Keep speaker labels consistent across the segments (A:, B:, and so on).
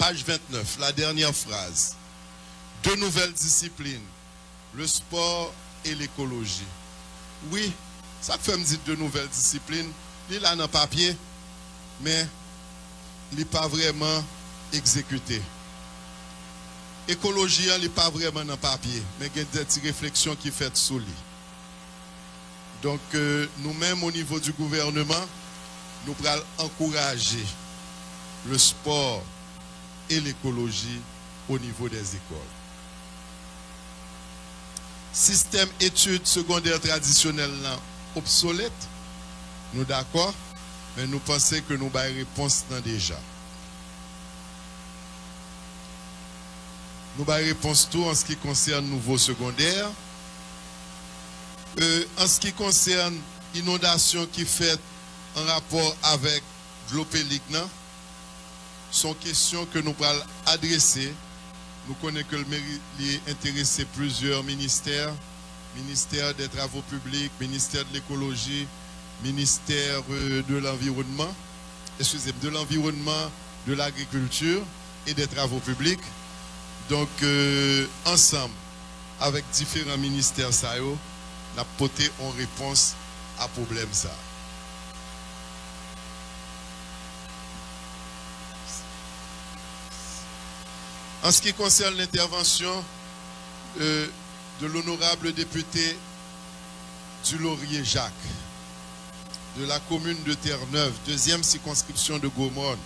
A: Page 29, la dernière phrase. Deux nouvelles disciplines, le sport et l'écologie. Oui, ça fait me dire deux nouvelles disciplines. Il est là dans le papier, mais il n'est pas vraiment exécuté. Écologie, il n'est pas vraiment dans le papier, mais il y a des petites réflexions qui sont faites sous lui. Donc, nous-mêmes, au niveau du gouvernement, nous allons encourager le sport et l'écologie au niveau des écoles. Système études secondaires traditionnelles obsolète, nous d'accord, mais nous pensons que nous avons réponse dans déjà. Nous avons réponse tout en ce qui concerne nouveau secondaire. En ce qui concerne inondation qui fait en rapport avec l'eau pélique, sont questions que nous allons adresser. Nous connaissons que le mairie intéressé plusieurs ministères, ministère des Travaux publics, ministère de l'écologie, ministère de l'environnement, excusez-moi, de l'environnement, de l'agriculture et des Travaux publics. Donc, ensemble, avec différents ministères, ça y est, nous avons porté en réponse à ce problème. Ça. En ce qui concerne l'intervention de l'honorable député du Laurier Jacques, de la commune de Terre-Neuve, deuxième circonscription de Gaumont.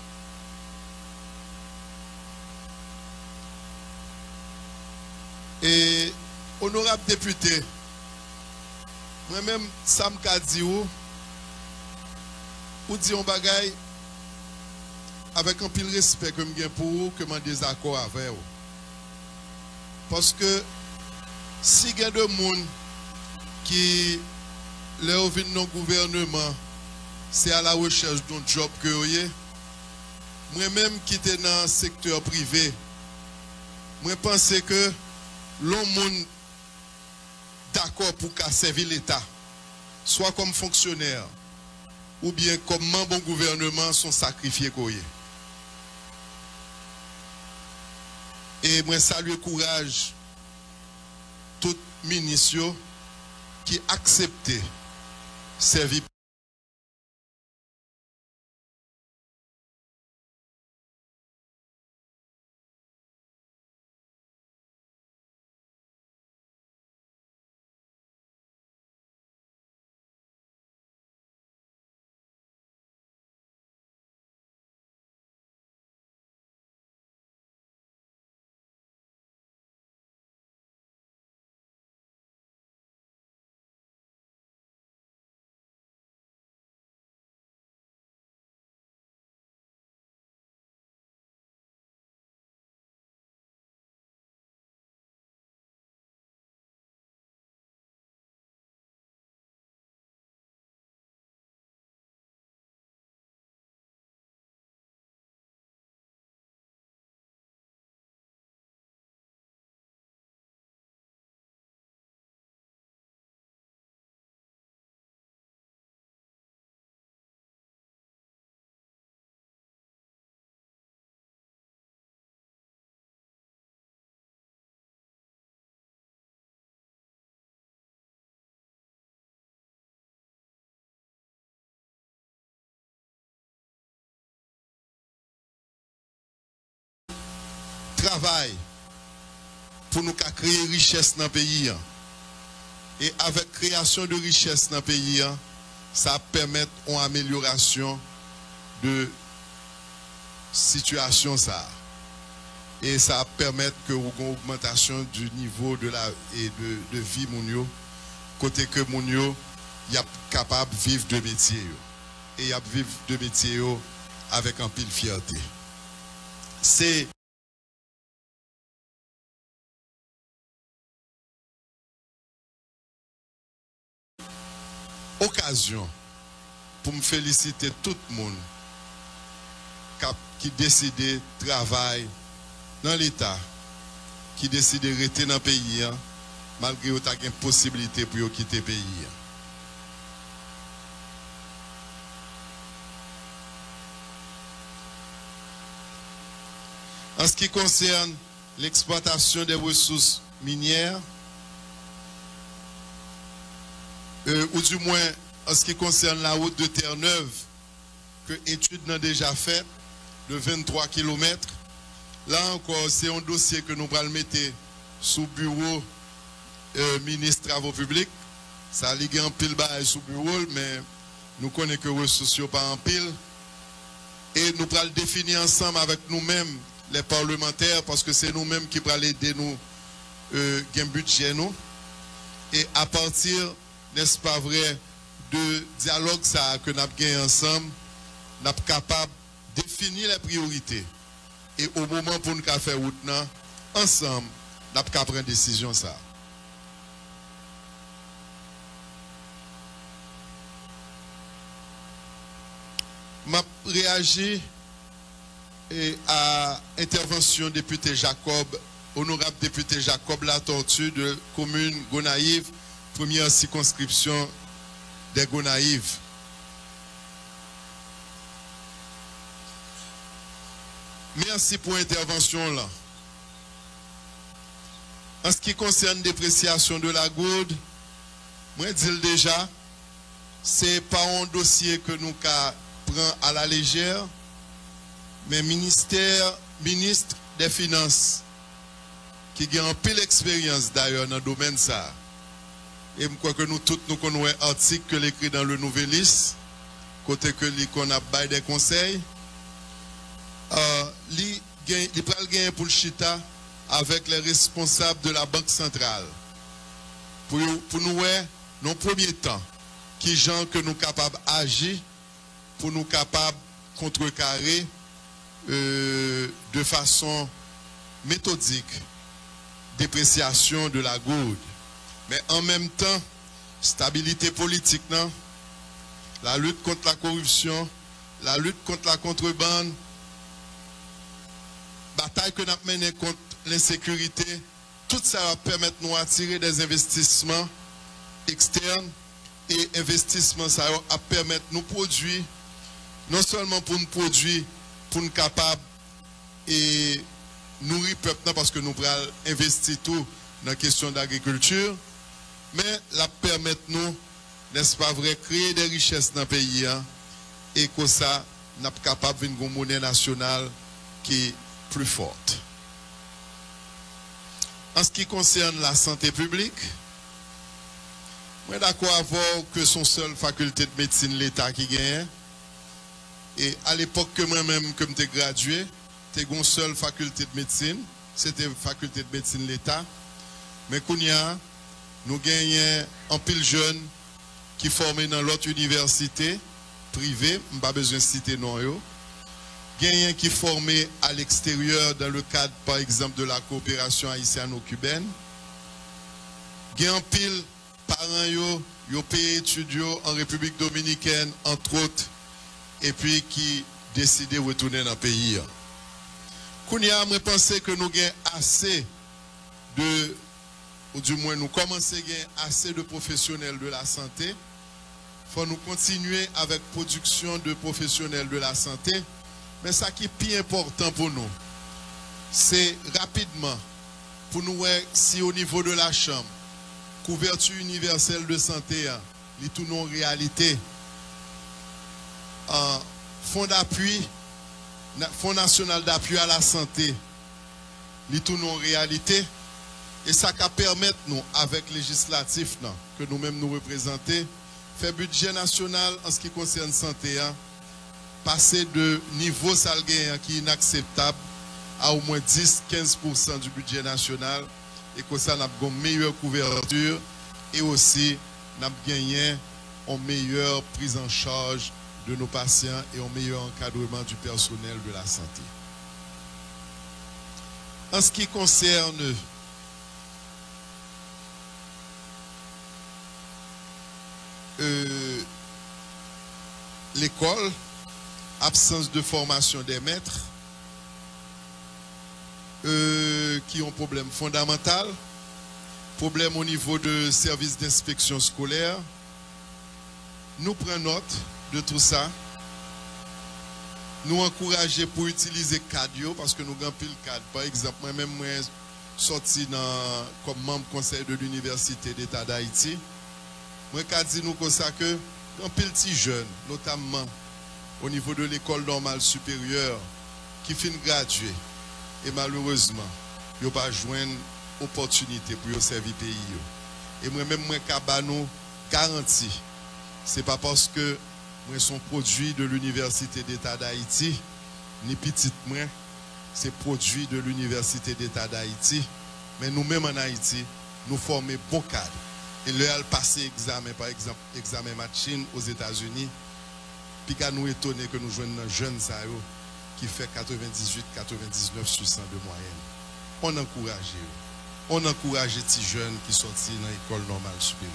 A: Et honorable député, moi-même, Sam Kadio, ou dit un bagay avec un pile respect que je pour vous, que je suis désaccord avec vous. Parce que si il y a des gens qui leur viennent dans le gouvernement, c'est à la recherche d'un job que vous avez. Moi-même qui était dans le secteur privé, moi pense que l'homme d'accord pour servir l'État, soit comme fonctionnaire ou bien comme membre du gouvernement, sont sacrifiés. Et moi salue et courage tout ministre qui accepte servir. Travail pour nous créer richesse dans le pays. Et avec création de richesse dans le pays, ça permet une amélioration de situation. Ça. Et ça permet que vous ayez une augmentation du niveau de vie mounio, côté que mounio y a capable de vivre de métier. Et y a vivre de métier avec un pile fierté. C'est occasion pour me féliciter tout le monde qui décide de travailler dans l'État, qui décide de rester dans le pays, malgré qu'il y a une possibilité pour quitter le pays. En ce qui concerne l'exploitation des ressources minières, ou du moins en ce qui concerne la route de Terre-Neuve, que l'étude n'a déjà fait, de 23 km, là encore, c'est un dossier que nous allons mettre sous bureau ministre Travaux Publics. Ça ligue en pile bas sous bureau, mais nous connaissons que les ressources ne sont pas en pile. Et nous allons définir ensemble avec nous-mêmes, les parlementaires, parce que c'est nous-mêmes qui allons aider nous, un budget nous. Et à partir, n'est-ce pas vrai, de dialogue ça que nous avons gagné ensemble, nous sommes capables de définir les priorités. Et au moment pour nous faire route, ensemble, nous sommes capables de prendre une décision ça. M'a réagi à l'intervention député Jacob, honorable député Jacob Latortue de commune Gonaïve, première circonscription des Gonaïves. Merci pour l'intervention là. En ce qui concerne dépréciation de la gourde, moi dis déjà, c'est pas un dossier que nous prend à la légère, mais ministre des Finances, qui a un peu d'expérience d'ailleurs dans le domaine ça. Et je crois que nous tous nous connaissons un article que l'écrit dans le Nouvelis, côté que qu'on a bail des conseils. Il peut gagner pour le chita avec les responsables de la Banque centrale. Pour nous, dans le premier temps, qui gens que nous capables d'agir pour nous capables de contrecarrer de façon méthodique dépréciation de la gourde. Mais en même temps, stabilité politique, non? La lutte contre la corruption, la lutte contre la contrebande, bataille que nous avons menée contre l'insécurité, tout ça va permettre de nous attirer des investissements externes et investissements ça va permettre de nous produire, non seulement pour nous produire, pour nous capables et nourrir le peuple, parce que nous allons investir tout dans la question d'agriculture, mais la permettre nous, n'est-ce pas vrai, créer des richesses dans le pays et que ça, nous sommes capables d'une monnaie nationale qui est plus forte. En ce qui concerne la santé publique, je suis d'accord avec que son seule faculté de médecine l'État qui gagne. Et à l'époque que moi-même, comme j'étais gradué, j'étais une seule faculté de médecine, c'était la faculté de médecine l'État. Mais Kounia, nous gagnons un pile jeune qui formé dans l'autre université privée, je n'ai pas besoin de citer non. Gagnant qui formé à l'extérieur dans le cadre, par exemple, de la coopération haïtiano-cubaine. Gagnant pile parents yo payé étudiants en République dominicaine, entre autres, et puis qui décidé de retourner dans le pays. Kounia, je pense que nous avons assez de, ou du moins nous commençons à gagner assez de professionnels de la santé. Il faut nous continuer avec production de professionnels de la santé. Mais ça qui est plus important pour nous, c'est rapidement, pour nous, si au niveau de la chambre, couverture universelle de santé, les tout non réalité, fonds d'appui, Fonds national d'appui à la santé, les tout non réalité, et ça qui permettre nous, avec législatif que nous-mêmes nous représenter, faire budget national en ce qui concerne la santé, passer de niveau salgué qui est inacceptable à au moins 10-15% du budget national, et que ça n'a pas une meilleure couverture et aussi n'a gagné une meilleure prise en charge de nos patients et un meilleur encadrement du personnel de la santé. En ce qui concerne l'école, absence de formation des maîtres, qui ont un problème fondamental, problème au niveau de services d'inspection scolaire. Nous prenons note de tout ça nous encourager pour utiliser cadre parce que nous avons pile cadre. Par exemple, moi-même, moi, sorti comme membre conseil de l'Université d'État d'Haïti, moi, je dis nous comme ça que un petit jeune, notamment au niveau de l'école normale supérieure, qui finit graduer, et malheureusement, il n'y a pas joindre opportunité pour servir le pays. Et moi-même, moi, je nous garantis, ce n'est pas parce que moi, son produit de l'Université d'État d'Haïti, ni petit moi, c'est produit de l'Université d'État d'Haïti, mais nous-mêmes en Haïti, nous formons bon cadre. Et là, elle passe examen, par exemple, examen machine aux États-Unis, puis qu'à nous étonner que nous jouons un jeune qui fait 98-99 sur 100 de moyenne. On encourage. On encourage les petits jeunes qui sortent dans l'école normale supérieure.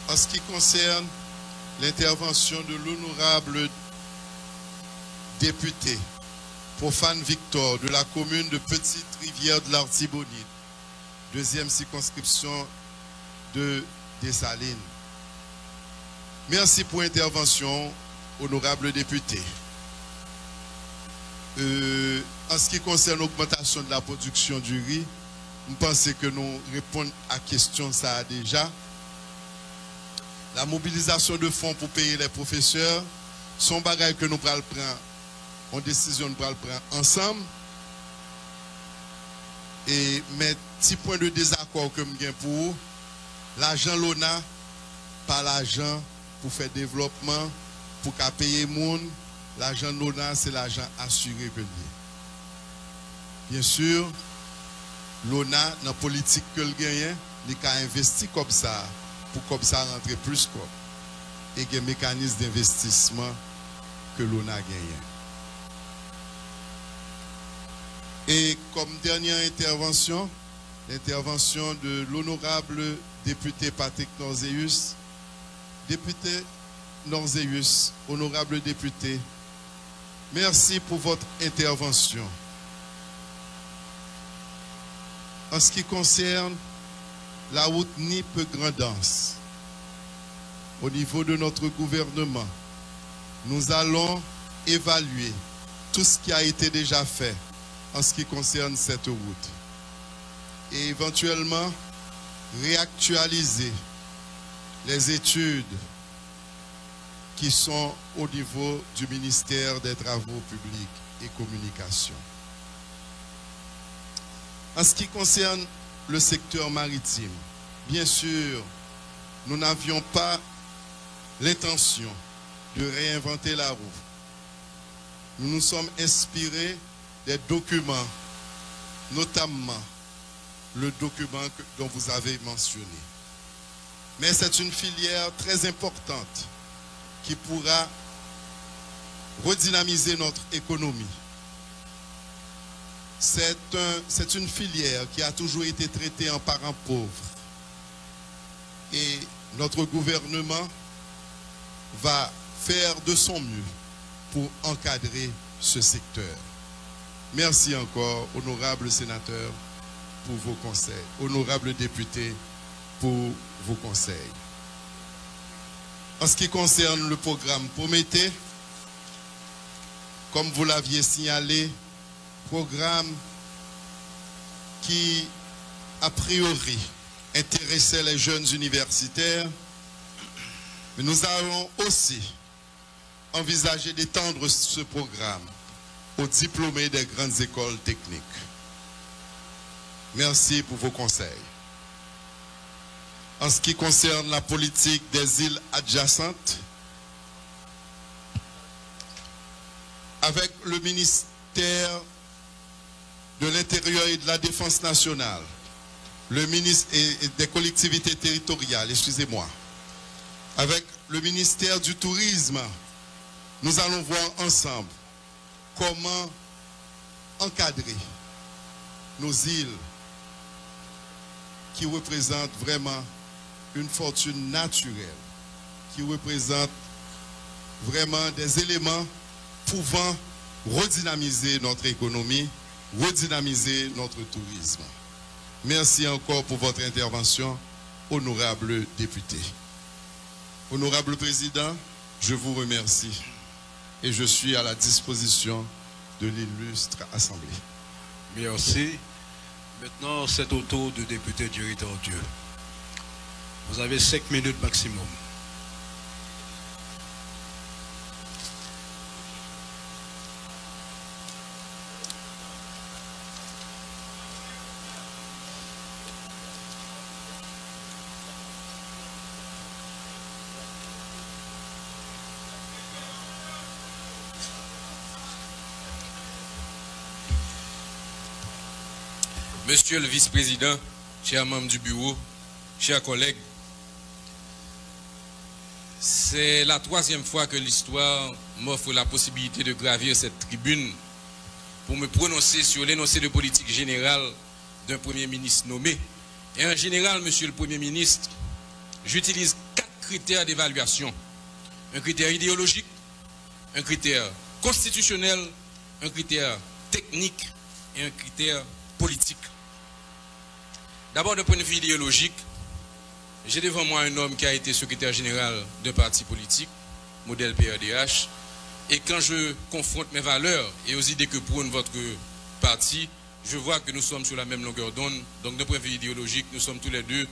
A: En ce qui concerne l'intervention de l'honorable député Profane Victor de la commune de Petite-Rivière de l'Artibonite, deuxième circonscription de Dessalines. Merci pour l'intervention, honorable député. En ce qui concerne l'augmentation de la production du riz, je pense que nous répondons à la question ça déjà. La mobilisation de fonds pour payer les professeurs, son bagage que nous prenons en décision, nous prenons ensemble. Et mes petits points de désaccord que je pour l'argent l'ONA, pas l'argent pour faire développement, pour payer les gens. L'argent l'ONA, c'est l'argent assuré que lié. Bien sûr, l'ONA, dans la politique que le gagne, il a investi comme ça. Pour comme ça rentrer plus quoi. Et qu'il y a un mécanisme d'investissement que l'on a gagné. Et comme dernière intervention, l'intervention de l'honorable député Patrick Norzeus. Député Norzeus, honorable député, merci pour votre intervention. En ce qui concerne la route Nipe-Grandance, au niveau de notre gouvernement, nous allons évaluer tout ce qui a été déjà fait en ce qui concerne cette route et éventuellement réactualiser les études qui sont au niveau du ministère des Travaux publics et Communications. En ce qui concerne le secteur maritime, bien sûr, nous n'avions pas l'intention de réinventer la roue. Nous nous sommes inspirés des documents, notamment le document dont vous avez mentionné. Mais c'est une filière très importante qui pourra redynamiser notre économie. C'est une filière qui a toujours été traitée en parent pauvre. Et notre gouvernement va faire de son mieux pour encadrer ce secteur. Merci encore, honorable sénateur, pour vos conseils. Honorable député, pour vos conseils. En ce qui concerne le programme Prométhée, comme vous l'aviez signalé, programme qui, a priori, intéressait les jeunes universitaires, mais nous allons aussi envisager d'étendre ce programme aux diplômés des grandes écoles techniques. Merci pour vos conseils. En ce qui concerne la politique des îles adjacentes, avec le ministère de l'Intérieur et de la Défense nationale, le ministre et des collectivités territoriales, excusez-moi, avec le ministère du Tourisme, nous allons voir ensemble comment encadrer nos îles qui représentent vraiment une fortune naturelle, qui représente vraiment des éléments pouvant redynamiser notre économie, redynamiser notre tourisme. Merci encore pour votre intervention, honorable député. Honorable président, je vous remercie et je suis à la disposition de l'illustre assemblée.
B: Merci. Maintenant, c'est au tour du député Jerry Tordieu. Vous avez 5 minutes maximum.
C: Monsieur le vice-président, chers membres du bureau, chers collègues, c'est la 3e fois que l'histoire m'offre la possibilité de gravir cette tribune pour me prononcer sur l'énoncé de politique générale d'un Premier ministre nommé. Et en général, Monsieur le Premier ministre, j'utilise 4 critères d'évaluation. Un critère idéologique, un critère constitutionnel, un critère technique et un critère politique. D'abord, d'un point de vue idéologique, j'ai devant moi un homme qui a été secrétaire général d'un parti politique, modèle PRDH, et quand je confronte mes valeurs et aux idées que prône votre parti, je vois que nous sommes sur la même longueur d'onde. Donc, d'un point de vue idéologique, nous sommes tous les deux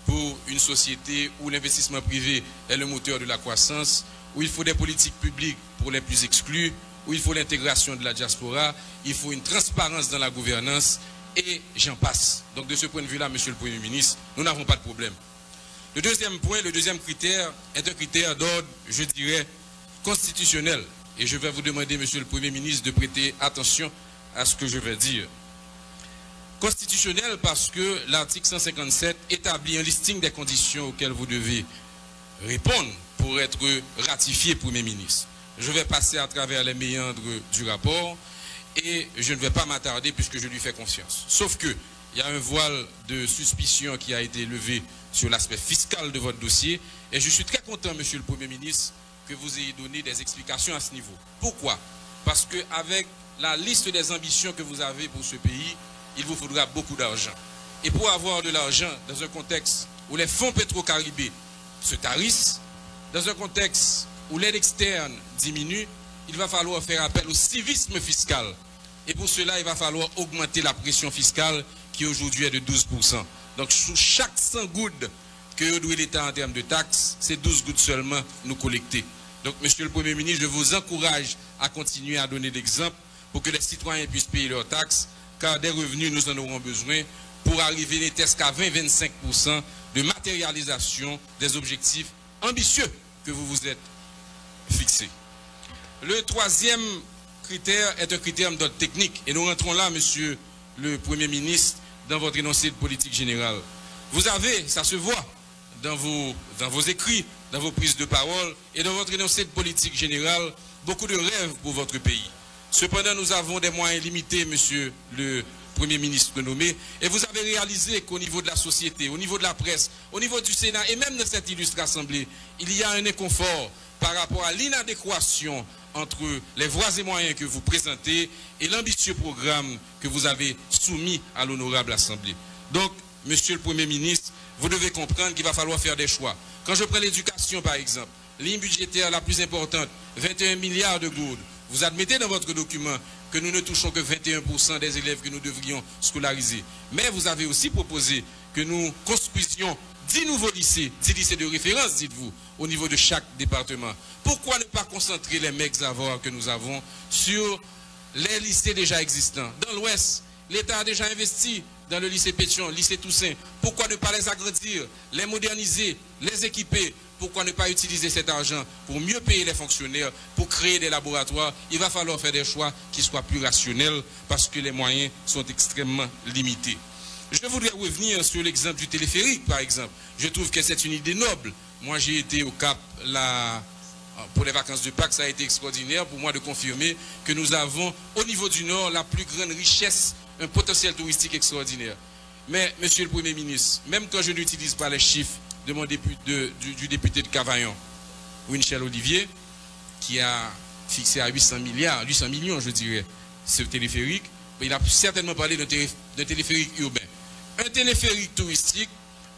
C: pour une société où l'investissement privé est le moteur de la croissance, où il faut des politiques publiques pour les plus exclus, où il faut l'intégration de la diaspora, il faut une transparence dans la gouvernance, et j'en passe. Donc de ce point de vue-là, Monsieur le Premier ministre, nous n'avons pas de problème. Le deuxième point, le deuxième critère est un critère d'ordre, je dirais, constitutionnel. Et je vais vous demander, Monsieur le Premier ministre, de prêter attention à ce que je vais dire. Constitutionnel parce que l'article 157 établit un listing des conditions auxquelles vous devez répondre pour être ratifié Premier ministre. Je vais passer à travers les méandres du rapport et je ne vais pas m'attarder puisque je lui fais confiance. Sauf que il y a un voile de suspicion qui a été levé sur l'aspect fiscal de votre dossier et je suis très content, Monsieur le Premier ministre, que vous ayez donné des explications à ce niveau. Pourquoi? Parce qu'avec la liste des ambitions que vous avez pour ce pays, il vous faudra beaucoup d'argent. Et pour avoir de l'argent dans un contexte où les fonds pétro-caribés se tarissent, dans un contexte où l'aide externe diminue, il va falloir faire appel au civisme fiscal. Et pour cela, il va falloir augmenter la pression fiscale qui aujourd'hui est de 12%. Donc, sous chaque 100 gouttes que doit l'État en termes de taxes, c'est 12 gouttes seulement nous collecter. Donc, Monsieur le Premier ministre, je vous encourage à continuer à donner l'exemple pour que les citoyens puissent payer leurs taxes, car des revenus, nous en aurons besoin pour arriver n'était-ce qu'à 20-25% de matérialisation des objectifs ambitieux que vous vous êtes fixés. Le troisième critère est un critère d'ordre technique. Et nous rentrons là, Monsieur le Premier ministre, dans votre énoncé de politique générale. Vous avez, ça se voit dans vos écrits, dans vos prises de parole et dans votre énoncé de politique générale, beaucoup de rêves pour votre pays. Cependant, nous avons des moyens limités, Monsieur le Premier ministre nommé, et vous avez réalisé qu'au niveau de la société, au niveau de la presse, au niveau du Sénat et même dans cette illustre assemblée, il y a un inconfort par rapport à l'inadéquation entre les voies et moyens que vous présentez et l'ambitieux programme que vous avez soumis à l'honorable Assemblée. Donc, Monsieur le Premier ministre, vous devez comprendre qu'il va falloir faire des choix. Quand je prends l'éducation, par exemple, ligne budgétaire la plus importante, 21 milliards de gourdes, vous admettez dans votre document que nous ne touchons que 21% des élèves que nous devrions scolariser. Mais vous avez aussi proposé que nous construisions 10 nouveaux lycées, 10 lycées de référence, dites-vous, au niveau de chaque département. Pourquoi ne pas concentrer les mecs-avoirs que nous avons sur les lycées déjà existants? Dans l'Ouest, l'État a déjà investi dans le lycée Pétion, lycée Toussaint. Pourquoi ne pas les agrandir, les moderniser, les équiper? Pourquoi ne pas utiliser cet argent pour mieux payer les fonctionnaires, pour créer des laboratoires? Il va falloir faire des choix qui soient plus rationnels parce que les moyens sont extrêmement limités. Je voudrais revenir sur l'exemple du téléphérique, par exemple. Je trouve que c'est une idée noble. Moi, j'ai été au Cap pour les vacances de Pâques. Ça a été extraordinaire pour moi de confirmer que nous avons, au niveau du Nord, la plus grande richesse, un potentiel touristique extraordinaire. Mais, Monsieur le Premier ministre, même quand je n'utilise pas les chiffres de du député de Cavaillon, Winchell Olivier, qui a fixé à 800 millions, je dirais, ce téléphérique. Il a certainement parlé d'un téléphérique urbain. Un téléphérique touristique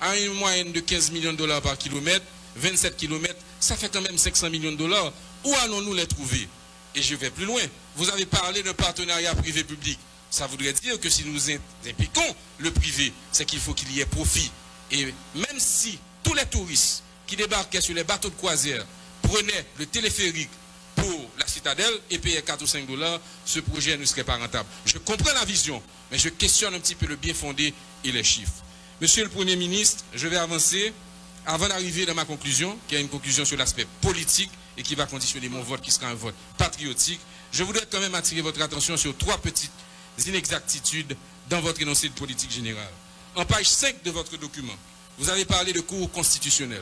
C: à une moyenne de 15 millions de dollars par kilomètre, 27 kilomètres, ça fait quand même 500 millions de dollars. Où allons-nous les trouver? Et je vais plus loin. Vous avez parlé d'un partenariat privé-public. Ça voudrait dire que si nous impliquons le privé, c'est qu'il faut qu'il y ait profit. Et même si tous les touristes qui débarquaient sur les bateaux de croisière prenaient le téléphérique pour la citadelle et payaient 4 ou 5 dollars, ce projet ne serait pas rentable. Je comprends la vision, mais je questionne un petit peu le bien fondé et les chiffres. Monsieur le Premier ministre, je vais avancer avant d'arriver dans ma conclusion, qui est une conclusion sur l'aspect politique et qui va conditionner mon vote, qui sera un vote patriotique. Je voudrais quand même attirer votre attention sur 3 petites inexactitudes dans votre énoncé de politique générale. En page 5 de votre document, vous avez parlé de cours constitutionnel.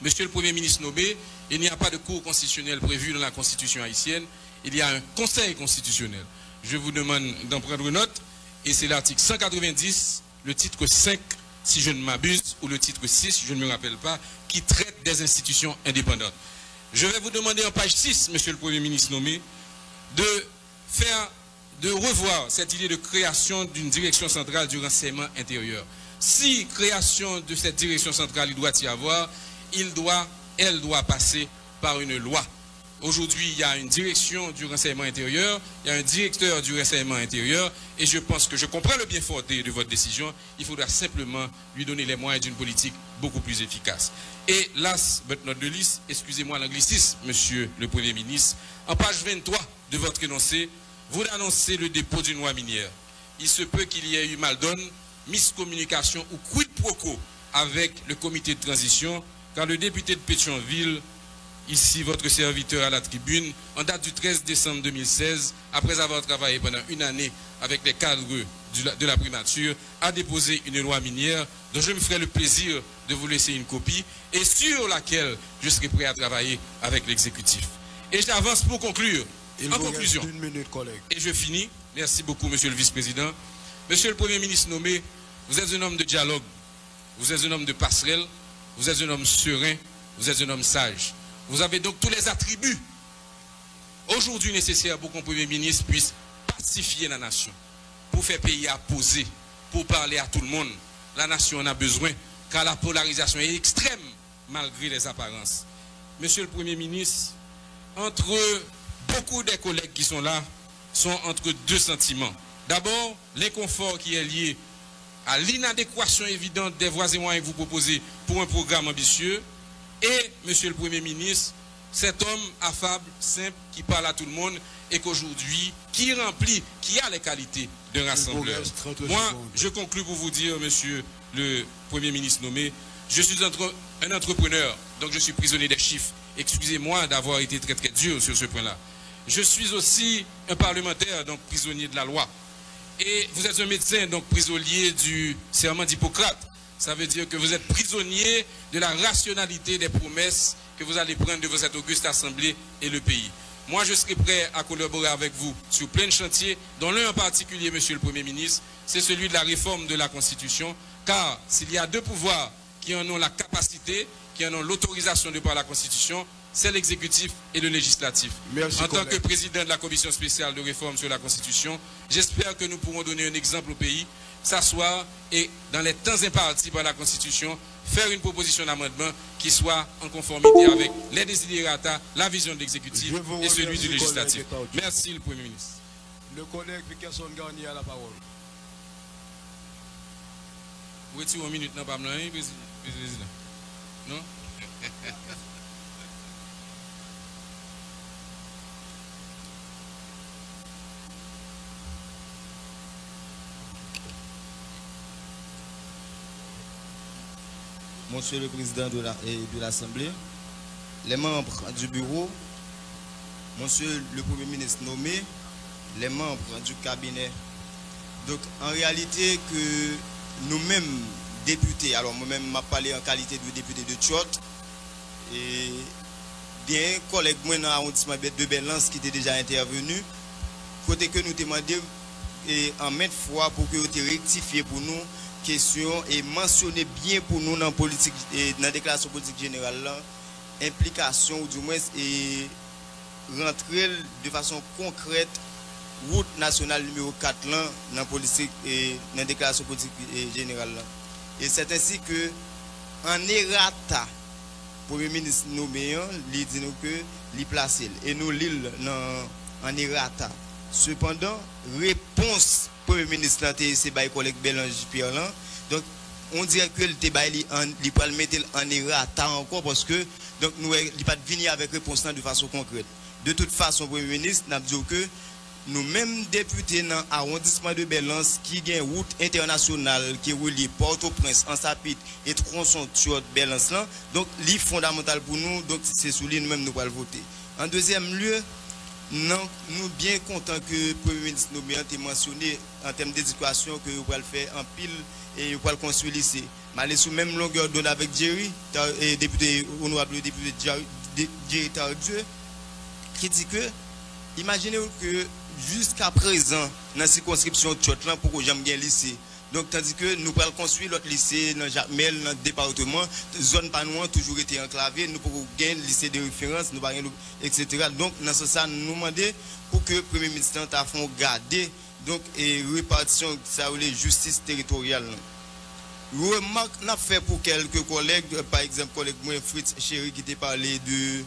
C: Monsieur le Premier ministre nommé, il n'y a pas de cours constitutionnel prévu dans la Constitution haïtienne, il y a un conseil constitutionnel. Je vous demande d'en prendre note, et c'est l'article 190, le titre 5, si je ne m'abuse, ou le titre 6, je ne me rappelle pas, qui traite des institutions indépendantes. Je vais vous demander en page 6, monsieur le Premier ministre nommé, de revoir cette idée de création d'une direction centrale du renseignement intérieur. Si création de cette direction centrale il doit y avoir, elle doit passer par une loi. Aujourd'hui, il y a une direction du renseignement intérieur, il y a un directeur du renseignement intérieur, et je pense que je comprends le bien fondé de votre décision. Il faudra simplement lui donner les moyens d'une politique beaucoup plus efficace. Et last but not the least, excusez-moi l'anglicisme, monsieur le Premier ministre, en page 23 de votre énoncé, vous annoncez le dépôt d'une loi minière. Il se peut qu'il y ait eu mal-donne, miscommunication ou quid pro quo avec le comité de transition, car le député de Pétionville, ici votre serviteur à la tribune, en date du 13 décembre 2016, après avoir travaillé pendant une année avec les cadres de la primature, a déposé une loi minière dont je me ferai le plaisir de vous laisser une copie et sur laquelle je serai prêt à travailler avec l'exécutif. Et j'avance pour conclure. En conclusion,
B: une minute, collègue.
C: Et je finis. Merci beaucoup, monsieur le vice-président. Monsieur le Premier ministre nommé, vous êtes un homme de dialogue, vous êtes un homme de passerelle, vous êtes un homme serein, vous êtes un homme sage. Vous avez donc tous les attributs aujourd'hui nécessaires pour qu'un Premier ministre puisse pacifier la nation, pour faire pays à poser, pour parler à tout le monde. La nation en a besoin, car la polarisation est extrême malgré les apparences. Monsieur le Premier ministre, entre beaucoup des collègues qui sont là, sont entre 2 sentiments. D'abord, l'inconfort qui est lié à l'inadéquation évidente des voies et moyens que vous proposez pour un programme ambitieux. Et, monsieur le Premier ministre, cet homme affable, simple, qui parle à tout le monde et qu'aujourd'hui, qui a les qualités d'un rassembleur. Moi, je conclus pour vous dire, monsieur le Premier ministre nommé, je suis un entrepreneur, donc je suis prisonnier des chiffres. Excusez-moi d'avoir été très très dur sur ce point-là. Je suis aussi un parlementaire, donc prisonnier de la loi. Et vous êtes un médecin, donc prisonnier du serment d'Hippocrate. Ça veut dire que vous êtes prisonnier de la rationalité des promesses que vous allez prendre de cette auguste assemblée et le pays. Moi, je serai prêt à collaborer avec vous sur plein de chantiers, dont l'un en particulier, monsieur le Premier ministre, c'est celui de la réforme de la Constitution. Car s'il y a 2 pouvoirs qui en ont la capacité, qui en ont l'autorisation de par la Constitution, c'est l'exécutif et le législatif.
B: Merci,
C: en tant que président de la commission spéciale de réforme sur la Constitution, j'espère que nous pourrons donner un exemple au pays, s'asseoir et, dans les temps impartis par la Constitution, faire une proposition d'amendement qui soit en conformité avec les desiderata, la vision de l'exécutif et celui du législatif. Merci, le Premier ministre.
B: Le collègue Vickerson Garnier a la parole.
C: Vous êtes 1 minute, non, pas président. Non?
D: Monsieur le Président de l'Assemblée, les membres du bureau, Monsieur le Premier ministre nommé, les membres du cabinet. Donc en réalité que nous-mêmes députés, alors moi-même m'a parlé en qualité de député de Tchot, et bien collègue moi dans l'arrondissement de Belance qui était déjà intervenu, côté que nous demandons en maintes fois pour que vous rectifiez pour nous question et mentionner bien pour nous dans politique et dans la déclaration politique générale implication ou du moins et rentrer de façon concrète route nationale numéro 4 là dans politique et dans déclaration politique générale là. Et c'est ainsi que en errata Premier ministre nommé il dit nous que li placé et nous l'île en errata. Cependant réponse Premier ministre là c'est bail collègue Bélange Pierre là. Donc on dirait que il peut le mettre en errata encore parce que donc nous il pas venir avec réponse de façon concrète. De toute façon Premier ministre n'a dit que nous-mêmes députés dans l'arrondissement de Belance qui a une route internationale qui relie Port-au-Prince, Ansapit et Tronçon sur Belance là. Donc, c'est fondamental pour nous, donc c'est sous lui nous-mêmes nous allons voter. En deuxième lieu, nous sommes bien contents que le Premier ministre nous ait mentionné en termes d'éducation que vous allez faire en pile et vous allez construire le lycée. Mais allez sous même longueur d'onde avec Jerry, député honorable député Jerry Tardieu, qui dit que imaginez que jusqu'à présent, dans la circonscription de Tchotlan, pour que j'aime bien lycée. Donc, tandis que nous allons construire notre lycée dans Jacmel, dans le département, zone panouan toujours été enclavée, nous pouvons gagner le lycée de référence, nous etc. Donc, dans ce sens, nous demandons pour que le Premier ministre a fait garder donc, et répartition, ça les justice territoriale. Remarque n'a fait pour quelques collègues, par exemple, collègue moi, Fritz Chéri, qui t'a parlé de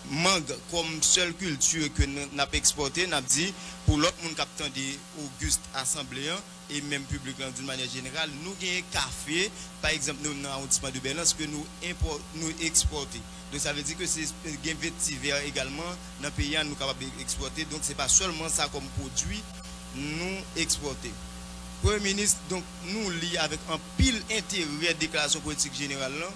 D: mangue comme seule culture que nous avons exporté, nous avons dit pour l'autre monde qui Auguste Assemblée et même public d'une manière générale, nous avons café, par exemple, nous dans l'arrondissement de Belance que nous exportons. Donc ça veut dire que c'est un vétiver également dans le pays nous sommes capables d'exporter. Donc ce n'est pas seulement ça comme produit, nous exporter. Premier ministre, donc nous lit avec un pile intérêt déclaration politique générale là.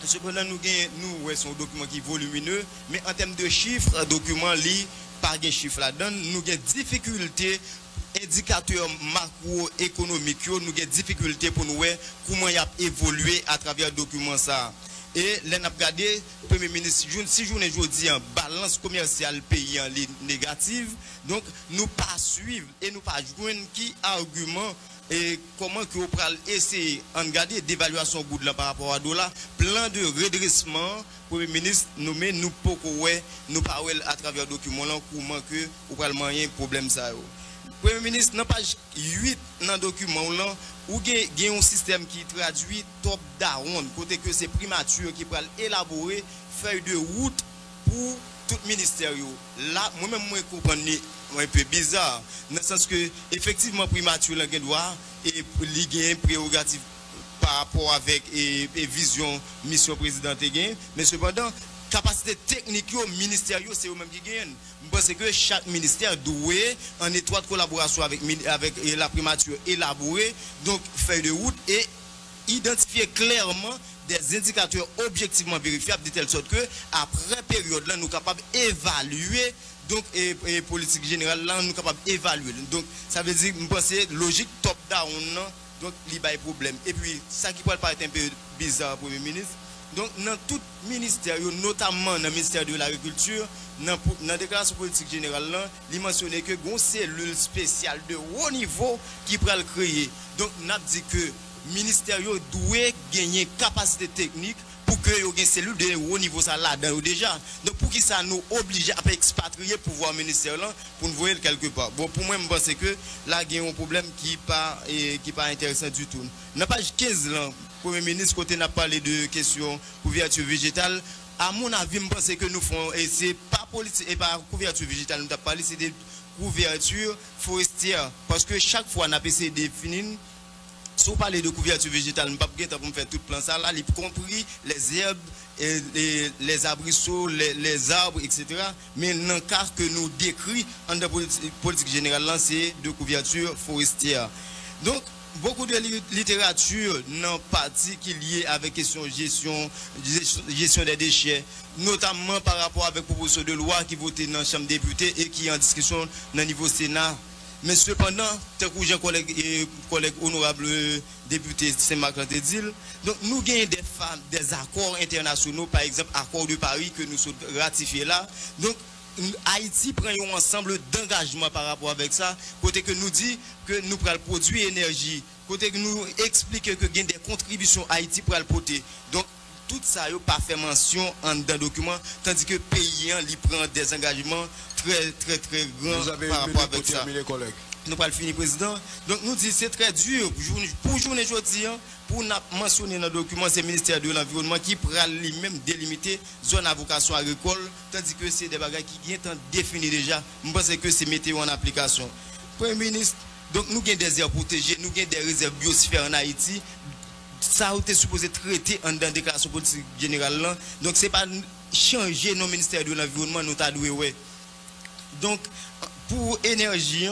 D: Cependant, nous avons un document qui est volumineux, mais en termes de chiffres, document lit pas de chiffres là-dedans. Nous avons des difficultés, indicateurs macroéconomiques, nous avons des difficultés pour nous voir comment il a évolué à travers le document ça. Et là, nous avons regardé, le Premier ministre, si je vous dis en balance commerciale pays en négative, donc nous pas suivre et nous pas jouer qui argument. Et comment que vous pouvez essayer de regarder d'évaluation goût par rapport à dollar, plan de redressement, Premier ministre nommé, nous nous parlons à travers le document là, comment que vous pouvez manier un problème ça. Premier ministre, dans page 8 dans le document là, où il y a un système qui traduit top down, côté que c'est primature qui peut élaborer feuille de route pour tout ministère. Là, moi-même, je comprends un peu bizarre, dans le sens que, effectivement, primature, il doit et il y a une prérogative par rapport avec et vision, mission présidente, mais cependant, capacité technique, ministère, c'est eux-mêmes qui gagnent. Je pense que chaque ministère doit, en étroite collaboration avec la primature, élaborer, donc, feuille de route et identifier clairement des indicateurs objectivement vérifiables de telle sorte que après période là nous sommes capables d'évaluer donc et politique générale là nous sommes capables d'évaluer. Donc ça veut dire je pense logique top down donc il y a des problèmes. Et puis ça qui peut paraître un peu bizarre Premier ministre. Donc dans tout ministère notamment dans le ministère de l'agriculture dans la déclaration politique générale là il mentionnait que une cellule spéciale de haut niveau qui pourrait le créer. Donc on a dit que ministère doit gagner capacité technique pour que y ait une cellule de haut niveau ça là-dedans déjà. Donc pour qui ça nous oblige à expatrier pouvoir ministère là pour nous voir quelque part. Bon pour moi je pense que là il y a un problème qui pas intéressant du tout. Dans la page 15 là, Premier ministre côté n'a parlé de question couverture végétale. À mon avis, je pense que nous faisons et c'est pas politique et pas couverture végétale, nous avons parlé c'est des couvertures forestières parce que chaque fois on a essayé de définir. Si on parle de couverture végétale, nous ne pouvons pas faire tout le plan ça là, y compris les herbes, les arbrisseaux, les arbres, etc. Mais dans le cas que nous décrit en la politique générale, c'est de couverture forestière. Donc, beaucoup de littérature dans partie qui est liée avec la question de gestion des déchets, notamment par rapport avec la proposition de loi qui est votée dans la Chambre des députés et qui est en discussion dans le niveau Sénat. Mais cependant, tel que j'ai collègue honorable député Saint-Marc Lantedil, donc nous gagnons des accords internationaux, par exemple l'accord de Paris que nous sommes ratifiés là. Donc Haïti prend un ensemble d'engagements par rapport avec ça, côté que nous dit que nous prenons produire énergie, côté que nous explique que il y a des contributions Haïti pour le porter. Donc tout ça n'a pas fait mention en d'un document, tandis que le pays prend des engagements très grands par rapport avec ça. Nous pas le finir, président. Donc nous disons c'est très dur pour journée aujourd'hui, pour mentionner dans le document, c'est le ministère de l'Environnement qui pourra lui-même délimiter zone à vocation agricole, tandis que c'est des bagages qui sont définis déjà. Je pense que c'est météo en application. Premier ministre, donc nous avons des aires protégées, nous avons des réserves biosphères en Haïti. Ça a été supposé traiter en dans déclaration politique générale. Donc ce n'est pas changer nos ministères de l'Environnement, nous avons. Donc pour énergie,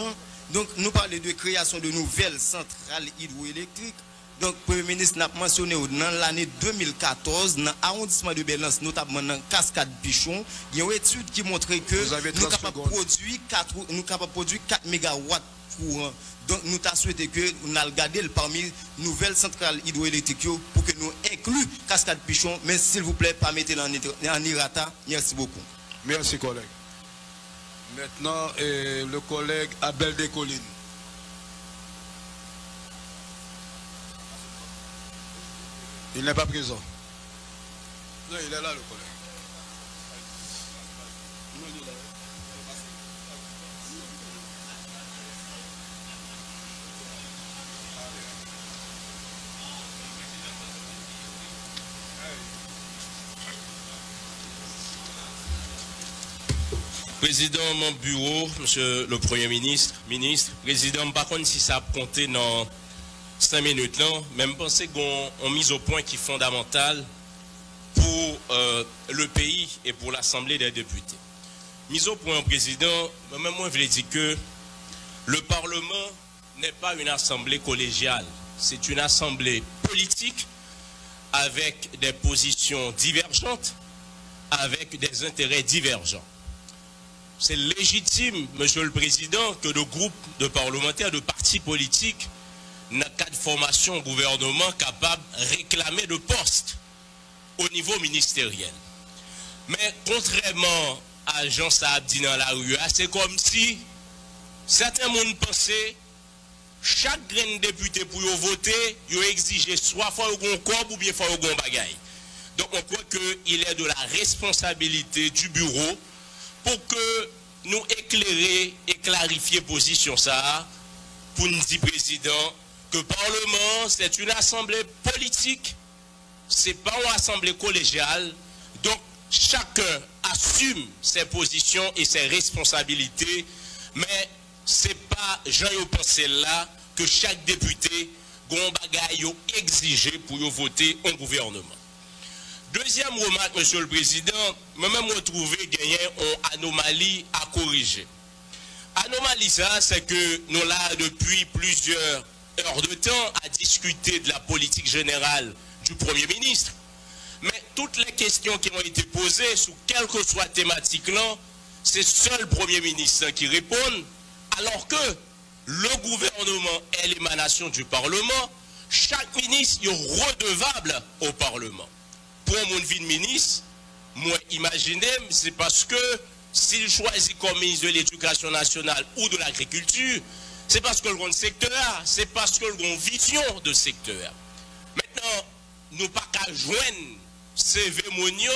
D: donc, nous parlons de création de nouvelles centrales hydroélectriques. Donc, le Premier ministre n'a mentionné dans l'année 2014, dans l'arrondissement de Belance, notamment dans Cascade Pichon, il y a une étude qui montre que nous sommes capables de produire 4 mégawatts courant. Donc, nous avons souhaité que nous allons garder parmi nouvelles centrales hydroélectriques pour que nous incluons Cascade Pichon, mais s'il vous plaît, pas mettre en irata. Merci beaucoup.
B: Merci, collègue. Maintenant, le collègue Abel Descollines. Il n'est pas présent. Non, il est là, le collègue. Non, il est là.
E: Président, mon bureau, monsieur le Premier ministre, président, par contre, si ça a compté dans 5 minutes là, même penser qu'on mise au point qui est fondamentale pour le pays et pour l'Assemblée des députés. Mise au point, président, même moi je voulais dire que le Parlement n'est pas une assemblée collégiale, c'est une assemblée politique avec des positions divergentes, avec des intérêts divergents. C'est légitime, monsieur le président, que le groupe de parlementaires, de partis politiques, n'a qu'à de formation au gouvernement capable de réclamer de postes au niveau ministériel. Mais contrairement à Jean Saab dit dans la rue, c'est comme si certains monde pensaient chaque grain député pour voter, il exige soit faire un corps ou bien faire un bagaille. Donc on croit qu'il est de la responsabilité du bureau pour que nous éclairer et clarifier position ça, pour nous dire, président, que le Parlement, c'est une assemblée politique, ce n'est pas une assemblée collégiale, donc chacun assume ses positions et ses responsabilités, mais ce n'est pas, j'en ai pensé là, que chaque député a un bagage exigé pour voter un gouvernement. Deuxième remarque, monsieur le président, moi-même retrouvé gagné une anomalie à corriger. Anomalie ça, c'est que nous là depuis plusieurs heures de temps à discuter de la politique générale du Premier ministre. Mais toutes les questions qui ont été posées, sous quelle que soit thématique là, c'est seul le Premier ministre qui répond, alors que le gouvernement est l'émanation du Parlement, chaque ministre est redevable au Parlement. Pour mon vie de ministre, moi imaginez, c'est parce que s'il choisit comme ministre de l'Éducation nationale ou de l'Agriculture, c'est parce que le grand secteur, c'est parce que le grand vision de secteur. Maintenant, nous pas qu'à joindre CV Monio,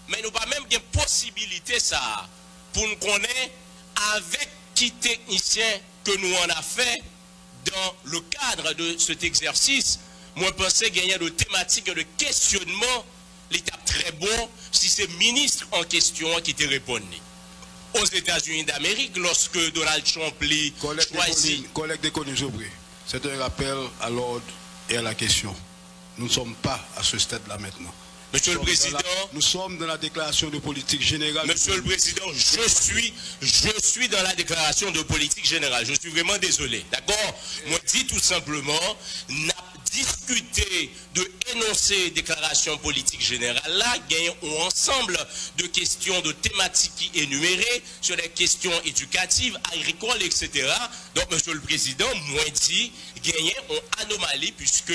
E: mais nous pas même une possibilité ça pour nous connaître avec qui technicien que nous en a fait dans le cadre de cet exercice. Moi, je pensais gagner de thématiques et de questionnement, l'état très bon si c'est le ministre en question qui te répondait. Aux États-Unis d'Amérique, lorsque Donald Trump choisit.
B: Collègue Descollines, c'est un rappel à l'ordre et à la question. Nous ne sommes pas à ce stade-là maintenant.
E: Monsieur le Président,
B: nous sommes dans la déclaration de politique générale.
E: Monsieur le Président, je suis dans la déclaration de politique générale. Je suis vraiment désolé. D'accord? Moi, dis tout simplement, n'a discuté de énoncer déclaration politique générale là, gagnons ensemble de questions, de thématiques qui énumérées sur des questions éducatives, agricoles, etc. Donc, Monsieur le Président, moi dit, gagnons une anomalie puisque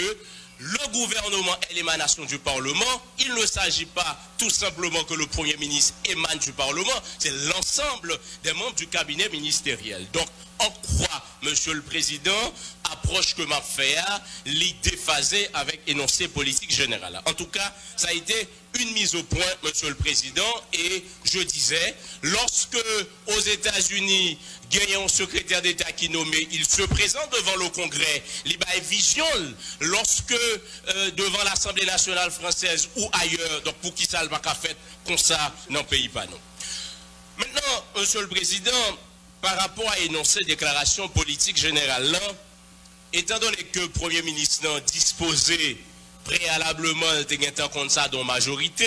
E: le gouvernement est l'émanation du Parlement. Il ne s'agit pas tout simplement que le Premier ministre émane du Parlement, c'est l'ensemble des membres du cabinet ministériel. Donc, en crois, Monsieur le Président, approche que m'a fait, l'idée phasée avec énoncé politique générale. En tout cas, ça a été une mise au point, Monsieur le Président, et je disais, lorsque aux États-Unis, gagnant un secrétaire d'État qui nommé, il se présente devant le Congrès, il a vision, lorsque devant l'Assemblée nationale française ou ailleurs, donc pour qui ça le va fait comme ça dans le pays pas non. Maintenant, Monsieur le Président, par rapport à énoncer déclaration politique générale là, étant donné que le Premier ministre a disposé préalablement de compte ça dans la majorité,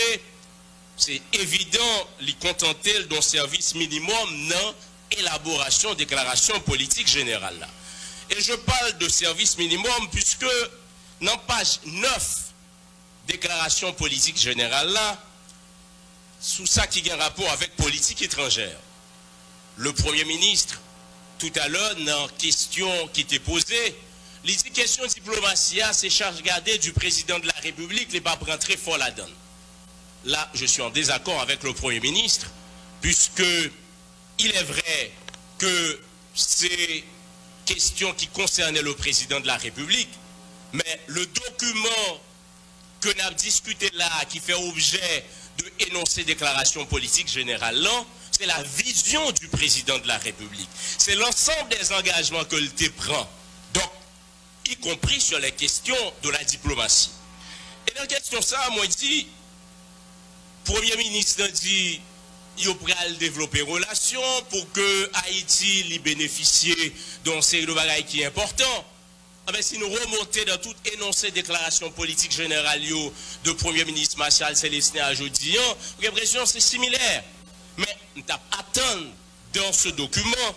E: c'est évident lui contenter d'un service minimum dans élaboration déclaration politique générale là. Et je parle de service minimum puisque dans page 9 déclaration politique générale là, sous ça qui a un rapport avec politique étrangère. Le Premier ministre, tout à l'heure, dans la question qui était posée, les questions diplomatie, c'est charge gardée du président de la République, les pas rentrer fort la donne. Là, je suis en désaccord avec le Premier ministre, puisque il est vrai que ces questions qui concernaient le président de la République, mais le document que nous avons discuté là, qui fait objet de énoncer déclaration politique générale là, c'est la vision du président de la République. C'est l'ensemble des engagements que le prend. Donc, y compris sur les questions de la diplomatie. Et dans la question ça, moi, dit, Premier ministre a dit, il va développer relations pour que Haïti y bénéficie d'un série de bagages qui est important. Mais si nous remontons dans toute énoncée déclaration politique générale de Premier ministre Marshall Célestin à jeudi, l'impression c'est similaire. Mais nous attendons dans ce document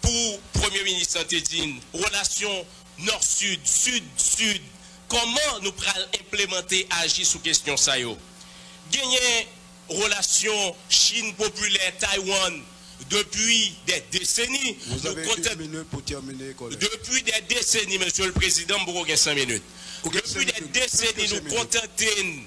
E: pour Premier ministre Antedine, relation nord-sud, sud-sud, comment nous pourrons implémenter, agir sur question ça yo. Gagner relation Chine populaire, Taïwan, depuis des décennies.
B: Vous avez 2 minutes pour terminer, collègue.
E: Depuis des décennies, Monsieur le Président, vous avez 5 minutes. Depuis des décennies, nous contentons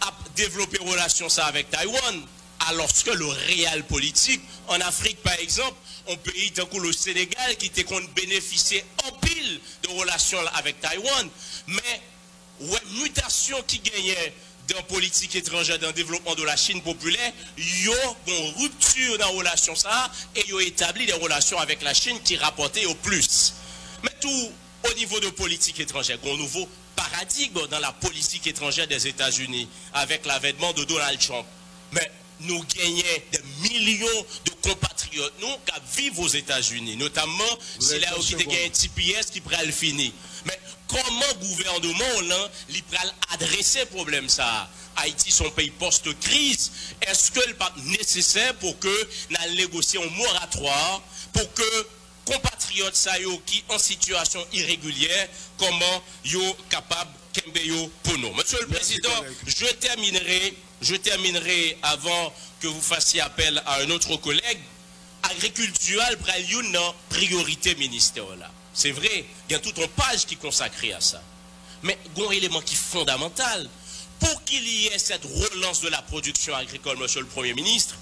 E: à développer relations ça avec Taïwan, alors que le réel politique, en Afrique par exemple, un pays tant que le Sénégal qui compte bénéficier en pile de relations avec Taïwan, mais ouais, mutation qui gagnait dans la politique étrangère, dans le développement de la Chine populaire, il y a une rupture dans la relation ça et il y a établi des relations avec la Chine qui rapportaient au plus. Mais tout au niveau de politique étrangère, un nouveau paradigme dans la politique étrangère des États-Unis avec l'avènement de Donald Trump. Mais nous gagnons des millions de compatriotes nous qui vivent aux États-Unis, notamment c'est là où il y a un TPS qui pourrait le finir. Mais comment le gouvernement là, il pourrait adresser le problème ça? Haïti, son pays post-crise, est-ce que n'est pas nécessaire pour que nous négocions un moratoire pour que compatriotes ça yo qui en situation irrégulière, comment yo capable kembe pour nous? Monsieur le Président, je terminerai avant que vous fassiez appel à un autre collègue. Agriculture, une priorité ministère là. C'est vrai, il y a toute une page qui est consacrée à ça. Mais il y a un élément qui est fondamental. Pour qu'il y ait cette relance de la production agricole, Monsieur le Premier ministre,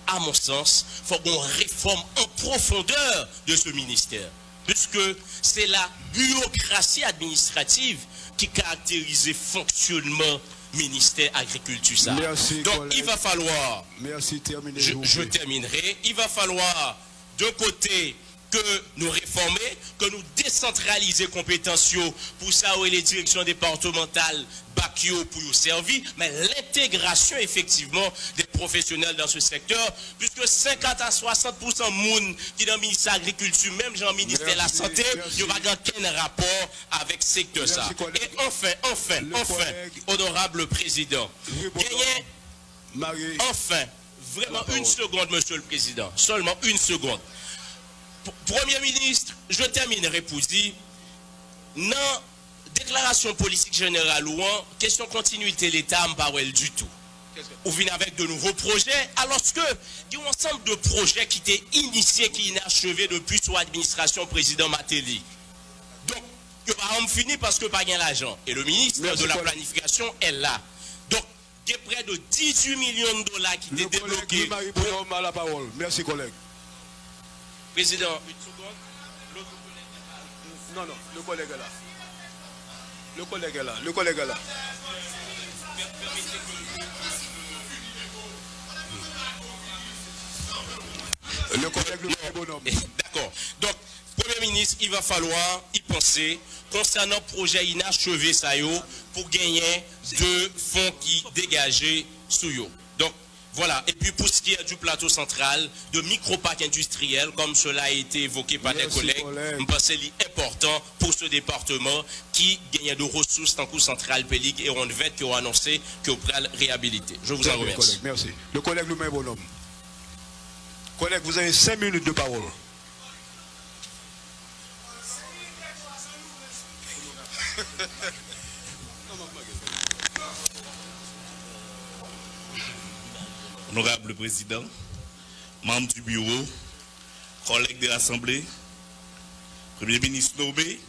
E: à mon sens, il faut qu'on réforme en profondeur de ce ministère. Puisque c'est la bureaucratie administrative qui caractérise le fonctionnement ministère agriculture ça.
B: Merci,
E: donc
B: collègue.
E: Il va falloir,
B: merci, terminez,
E: je terminerai, il va falloir d'un côté que nous réformer, que nous décentraliser compétences pour ça où les directions départementales Bakio pour nous servir, mais l'intégration effectivement des professionnels dans ce secteur, puisque 50 à 60% moun qui dans le ministère de l'Agriculture, même dans le ministère de la Santé, il n'y a pas aucun rapport avec ce secteur ça. Et enfin, honorable président, enfin, vraiment une seconde, Monsieur le Président, seulement une seconde. Premier ministre, je terminerai pour dire, non, déclaration politique générale ou en question continuité l'État n'a pas du tout. Ou vient avec de nouveaux projets, alors que il y a un ensemble de projets qui étaient initiés, qui sont achevés depuis son administration président Matéli. Donc, il va fini parce que pas gain l'argent. Et le ministre de la planification est là. Donc, il y a près de 18 millions de dollars qui étaient débloqués.
B: La parole. Merci, collègue.
E: Président, une seconde.
B: Non, le collègue est là. Le collègue est là. Le collègue est là. Le collègue le bonhomme.
E: D'accord. Donc, Premier ministre, il va falloir y penser concernant le projet inachevé ça pour gagner de fonds qui dégagés sous yo. Donc, voilà. Et puis, pour ce qui est du plateau central, de micro-parcs industriels, comme cela a été évoqué par des collègues, je pense que c'est important pour ce département qui gagne de ressources dans le coup central Pélic et on va qui ont annoncé qu'on pourra le réhabiliter. Je vous en remercie.
B: Merci. Le collègue le même bonhomme. Collègue, vous avez 5 minutes de parole.
F: Honorable Président, membre du bureau, collègues de l'Assemblée, Premier ministre nommé,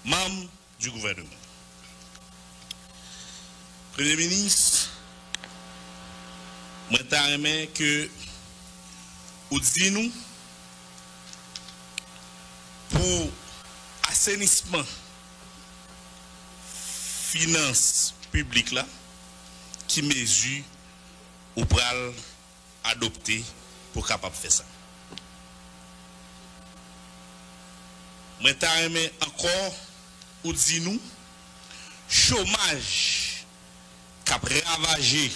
F: membre du gouvernement. Premier ministre, moi t'aimerais que vous dites nous pour assainissement finance publique là qui mesure ou pral adopter pour capable faire ça. Moi t'aimerais encore ou dit nous chômage qui a ravagé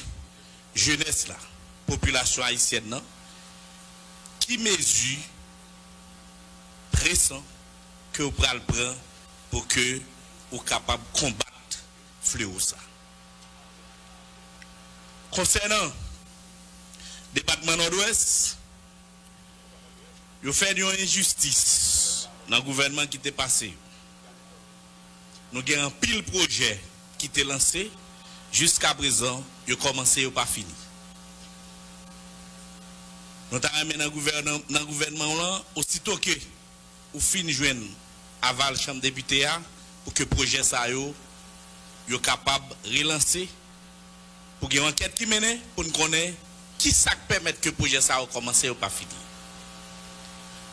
F: jeunesse là, population haïtienne là, qui mesure pressant que vous pral prendre pour que vous capable combattre fléau ça. Concernant le département nord-ouest, vous faites une injustice dans le gouvernement qui était passé. Nous avons un pile projet qui était lancé, jusqu'à présent, vous commencé ou pas fini. Nous avons amené dans le gouvernement là, aussitôt que vous finissez de joindre aval chambre député pour que le projet ça soit capable de relancer, pour qu'il y ait une enquête qui mène, pour nous connaître qui ça permet que le projet ça a commencé ou pas fini.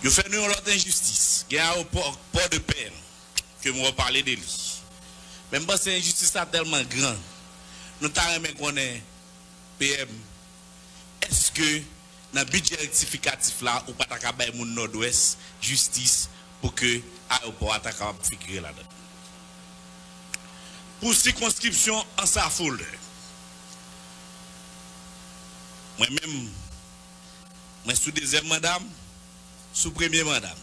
F: Vous faites une autre injustice. Il y a un port de peine que nous allons parler de lui. Même si cette injustice est tellement grande, nous avons connaître PM. Est-ce que dans le budget rectificatif là, ou pas capable de nord-ouest justice pour que l'aéroport soit capable de figurer là-dedans? Pour circonscription en sa foule, moi-même, je suis sous deuxième madame, sous premier madame.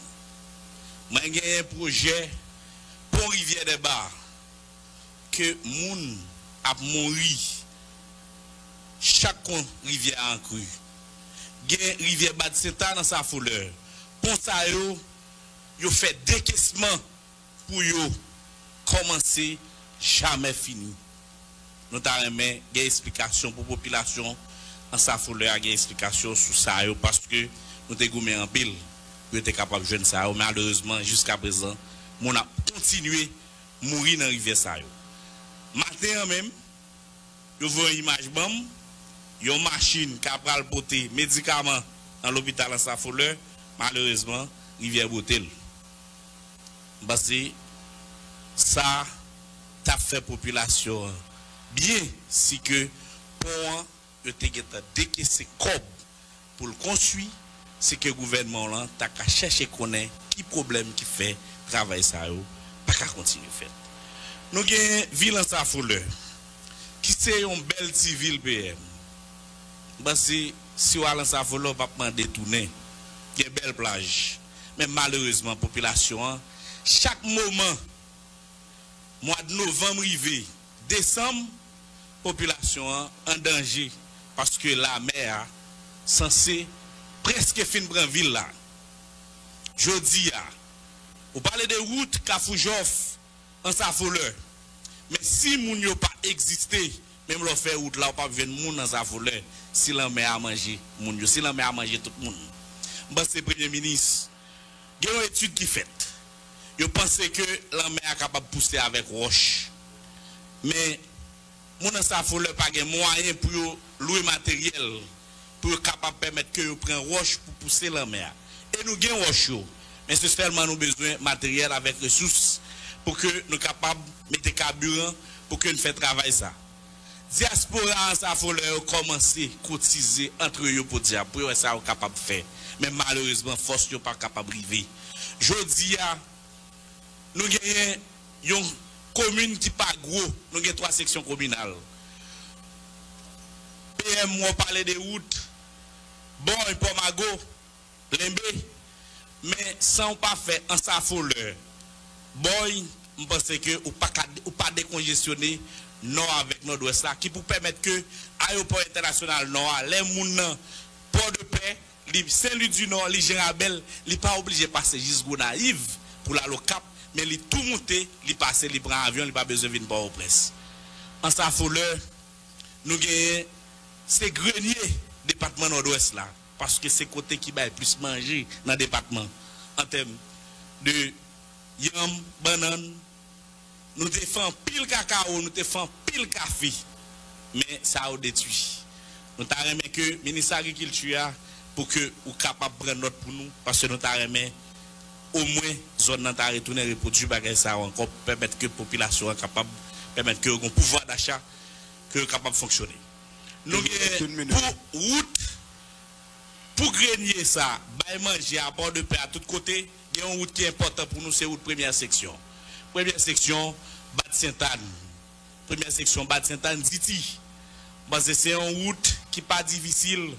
F: Moi, j'ai un projet pour Rivière des Bars que moun a mouru chaque rivière en cru. Gen rivière Bad-Seta dans sa foule. Pour ça, yo fait décaissement pour yo commencer jamais fini. Nous avons des explications pour la population en sa foule, des explications sur ça parce que nous avons en pile. Nous sommes capables de jouer ça. Malheureusement, jusqu'à présent, nous avons continué à mourir dans la rivière ça. Matin même, nous voyons une image bombe, une machine qui a pris porter médicaments dans l'hôpital en sa foule. Malheureusement, rivière Botel. Parce que ça a fait la population bien si que pour décaisser cob pour le construire, c'est que le gouvernement là t'a cherché connaître qui problème qui fait travail ça pas qu'à continuer faire. Nous avons ville en sa foule qui c'est une belle ville PM. Parce que si on a en sa foule, on va pas détourner. Il y a une belle plage. Mais malheureusement, la population, chaque moment, mois de novembre arrivé, décembre, population en danger parce que la mer censée presque fin prendre ville là. Jodi a, on parle de route Kafoujof en sa fouleur. Mais si moun yo pas existé, même le faire route là, on pas venir moun dans sa fouleur. Si la mer a mangé moun yo, si la mer a mangé tout le monde. Bah c'est premier ministre. Il y a une étude qui fait. Je pense que la mer est capable de pousser avec roche. Mais moun dans sa fouleur pas de moyen pour louer matériel pour capable permettre que yo prenne roche pour pousser la mer. Et nous gagnons roche. mais c'est seulement nous besoin de matériel avec ressources pour que nous soyons capables de mettre carburant pour que nous fassions travail ça. Diaspora, ça faut leur commencer à cotiser entre eux pour dire, pour ça est capable de faire. Mais malheureusement, force n'est pas capable de vivre. Je dis, nous avons une commune qui n'est pas gros, nous avons 3 sections communales. PM, on parle de routes, bon, et Pomago, Lembe, mais sans pas faire un safoleur, bon, je pense que ou pas décongestionner nord avec nord-ouest là, qui pour permettre que l'aéroport international nord, les gens, Port de Paix, Saint-Louis du Nord, les Gérabel, ils ne sont pas obligés de passer jusqu'au naïf pour la Cap, mais ils tout monter, ils passent, ils prennent avion, ils n'ont pas besoin de venir pour au presse. En safoleur, nous avons ces greniers département nord-ouest là, parce que c'est côté qui va plus manger dans le département en termes de yam, banane. Nous défendons pile cacao, nous défendons pile café, mais ça a détruit. Nous avons que le ministre de l'Agriculture pour que vous capable de prendre note pour nous, parce que nous avons au moins zone n'a pas retourné reproduire bagay ça encore permettre que la population soit capable, permettre que le pouvoir d'achat que capable de fonctionner. Nous pour route, pour grenier ça, manger à Port de Paix à tous côtés, il y a une route qui est importante pour nous, c'est la première section. Première section, Bad Sainte-Anne. Première section, Bad Sainte-Anne, Ziti. Parce que c'est une route qui n'est pas difficile,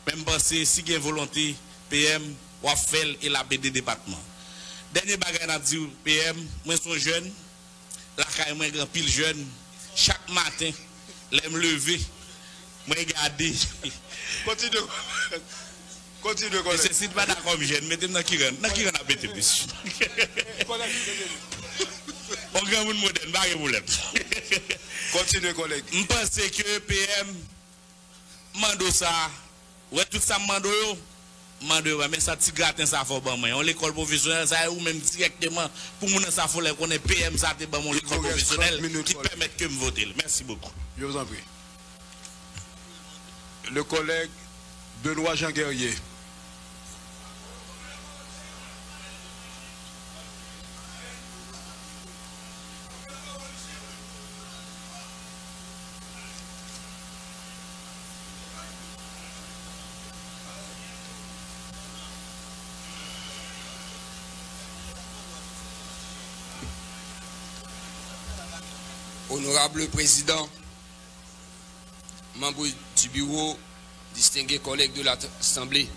F: même parce que si il y a volonté, PM, Wafel et la BD département. Dernier bagage à dire, PM, moi je suis jeune, la caille, moi grand pile jeune, chaque matin, je me lever. Moi, regardez.
G: Continue. Continue, collègue.
F: C'est pas d'accord, jeune. Mettez-moi dans Kiran. Dans Kiran, à bêter plus. On grand monde moderne, pas de problème.
G: Continue, collègue.
F: Je pense que PM, mando ça, ouais, tout ça mando yo. Mando, mais ça, petit gratin, ça faut bon, on l'école professionnelle, ça ou même directement, pour mon ça faut qu'on ait PM, ça, c'est bon, l'école professionnelle, qui permet que me voter. Merci beaucoup.
G: Je vous en prie. Le collègue Benoît Jean Guerrier.
H: Honorable Président, membre du bureau, distingués collègues de l'Assemblée,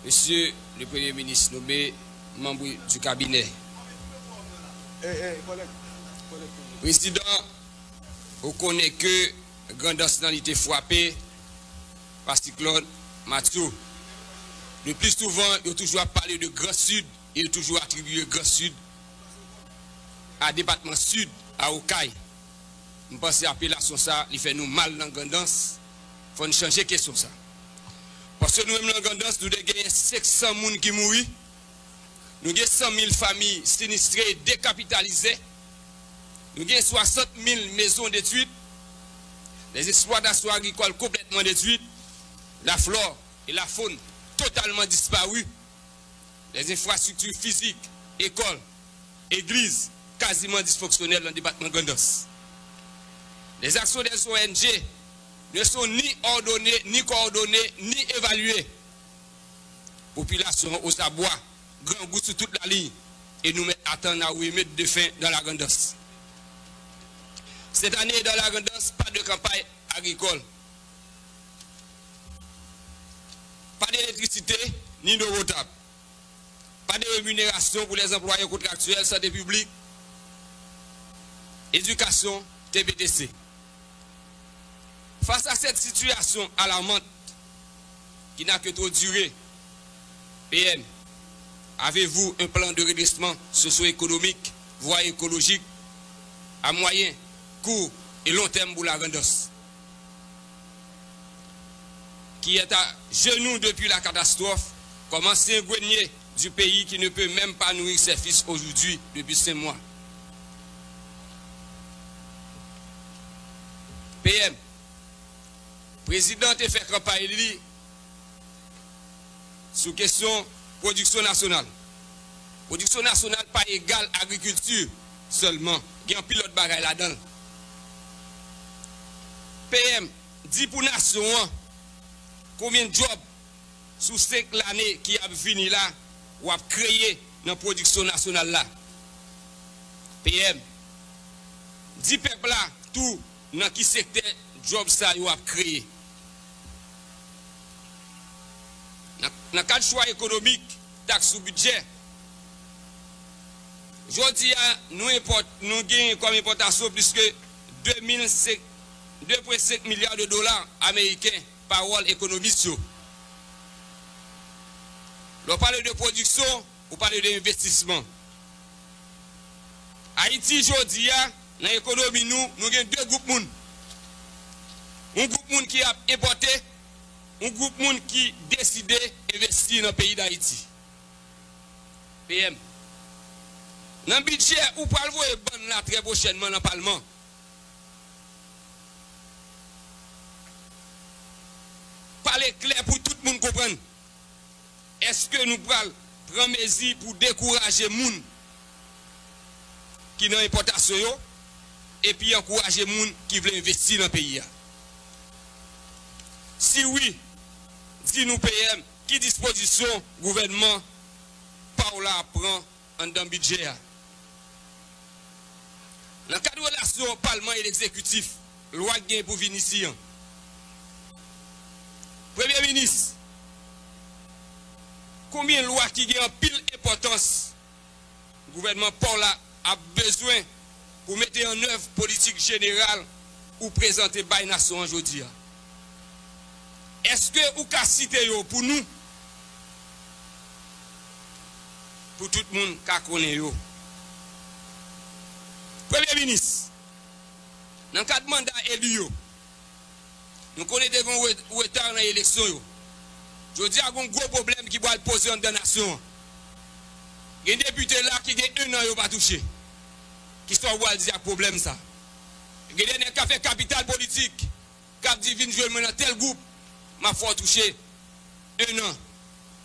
H: Monsieur le Premier ministre nommé, membre du cabinet. Président, on connaît que grande nationalité frappée par cyclone Mathieu. Le plus souvent, il a toujours parlé de Grand Sud, il a toujours attribué Grand Sud à département Sud, à Okaï. Je pense que l'appellation ça, il fait nous mal dans la grandance. Il faut changer de question ça. Parce que nous-mêmes dans la grandance, nous avons 500 personnes qui mourent. Nous avons 100 000 familles sinistrées, décapitalisées. Nous avons 60 000 maisons détruites. Les exploitations agricoles complètement détruites. La flore et la faune totalement disparues. Les infrastructures physiques, écoles, églises, quasiment dysfonctionnelles dans le département de Grandos. Les actions des ONG ne sont ni ordonnées, ni coordonnées, ni évaluées. Population au Sabois, grand goût sur toute la ligne, et nous mettons à attendre à mettre de fin dans la Grandos. Cette année, dans la Grandos, pas de campagne agricole. Pas d'électricité, ni d'eau potable. Pas de rémunération pour les employés contractuels, santé publique, éducation, TBTC. Face à cette situation alarmante qui n'a que trop duré, PM, avez-vous un plan de redressement socio-économique, voire écologique, à moyen, court et long terme pour la Grandos, qui est à genoux depuis la catastrophe, comme ancien grenier du pays qui ne peut même pas nourrir ses fils aujourd'hui depuis 5 mois. PM, président a fait campagne sous question production nationale. Production nationale pas égale agriculture seulement. Il y a un pilote bagaille là-dedans. PM, dit pour nation, combien de jobs sous 5 années qui a fini là, ou a créé dans la production nationale là. PM, dit peuple là, tout dans qui secteur job ça ou a créé. Dans quatre choix économiques, taxe sous budget. Aujourd'hui, nous gagnons comme importation plus que 2,5 milliards de dollars américains par World Economic Show. On parle de production, on parle d'investissement. Haïti, aujourd'hui, dans l'économie, nous avons deux groupes de monde. Un groupe de monde qui a importé, un groupe de monde qui décide d'investir dans le pays d'Haïti. PM. Dans le budget, ou parle vous là très prochainement dans le Parlement. Parlez clair pour tout le monde comprendre. Est-ce que nous prenons prendre mesures pour décourager les gens qui n'ont importation et puis encourager les gens qui veulent investir dans le pays? Si oui, dis-nous PM, qui disposition le gouvernement par là prend dans le budget? Dans le cadre de relation Parlement et l'exécutif, loi gain pour venir ici. Premier ministre, combien de lois qui ont pile importance, le gouvernement Paul a besoin pour mettre en œuvre politique générale ou présenter par la nation aujourd'hui? Est-ce que vous pouvez citer pour nous, pour tout le monde qui connaît? Premier ministre, dans le cadre de mandat élu, nous connaissons un retard dans l'élection. Je dis qu'il y a un gros problème qui va poser dans la nation. Il y a des députés là qui ont 1 an qui pas touché. Qui sont à dire un problème ça. Il y a des gens qui ont fait capital politique, qui ont dit que je vais dans tel groupe, ma foi touché 1 an.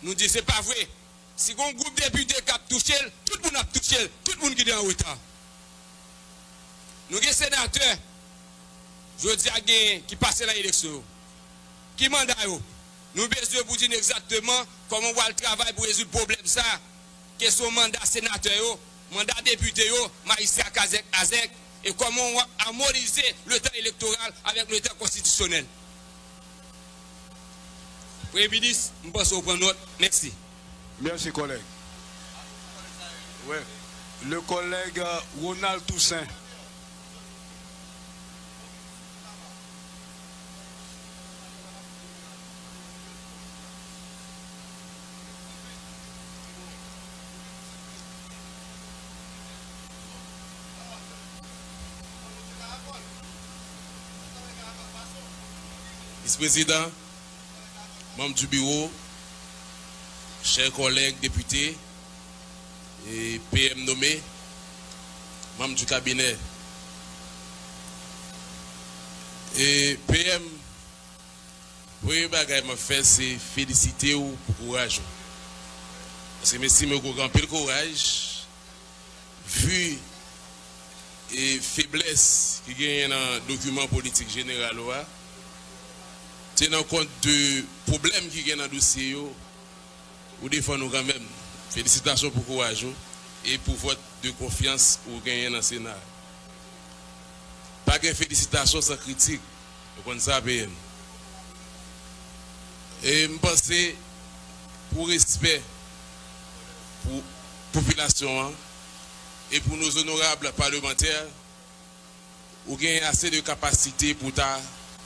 H: Nous disons que ce n'est pas vrai. Si un groupe de députés qui a touché, tout le monde a touché, tout le monde qui est en retard. Nous avons des sénateurs, je dis qui passent dans l'élection. Qui mandat? Nous avons besoin pour dire exactement comment on va le travail pour résoudre le problème. Ça, quel est son mandat sénateur, mandat député, magistrat Azek, et comment on va harmoniser le temps électoral avec le temps constitutionnel. Premier ministre, je pense qu'on prend note. Merci.
G: Merci, collègue. Ouais. Le collègue Ronald Toussaint.
C: Vice-président, membre du bureau, chers collègues députés et PM nommés, membres du cabinet. Et PM, oui, bagay m'a fait, c'est féliciter ou pour courage. Parce que merci, mais qu'on remplit le courage, vu et faiblesse qui gagne dans le document politique général, tenant compte de problèmes qui gagnent dans le dossier, ou défendre quand même. Félicitations pour le courage et pour votre de confiance que vous gagnez dans le Sénat. Pas de félicitations sans critique, comme ça, PM. Et je pense pour respect pour la population et pour nos honorables parlementaires, vous avez assez de capacité pour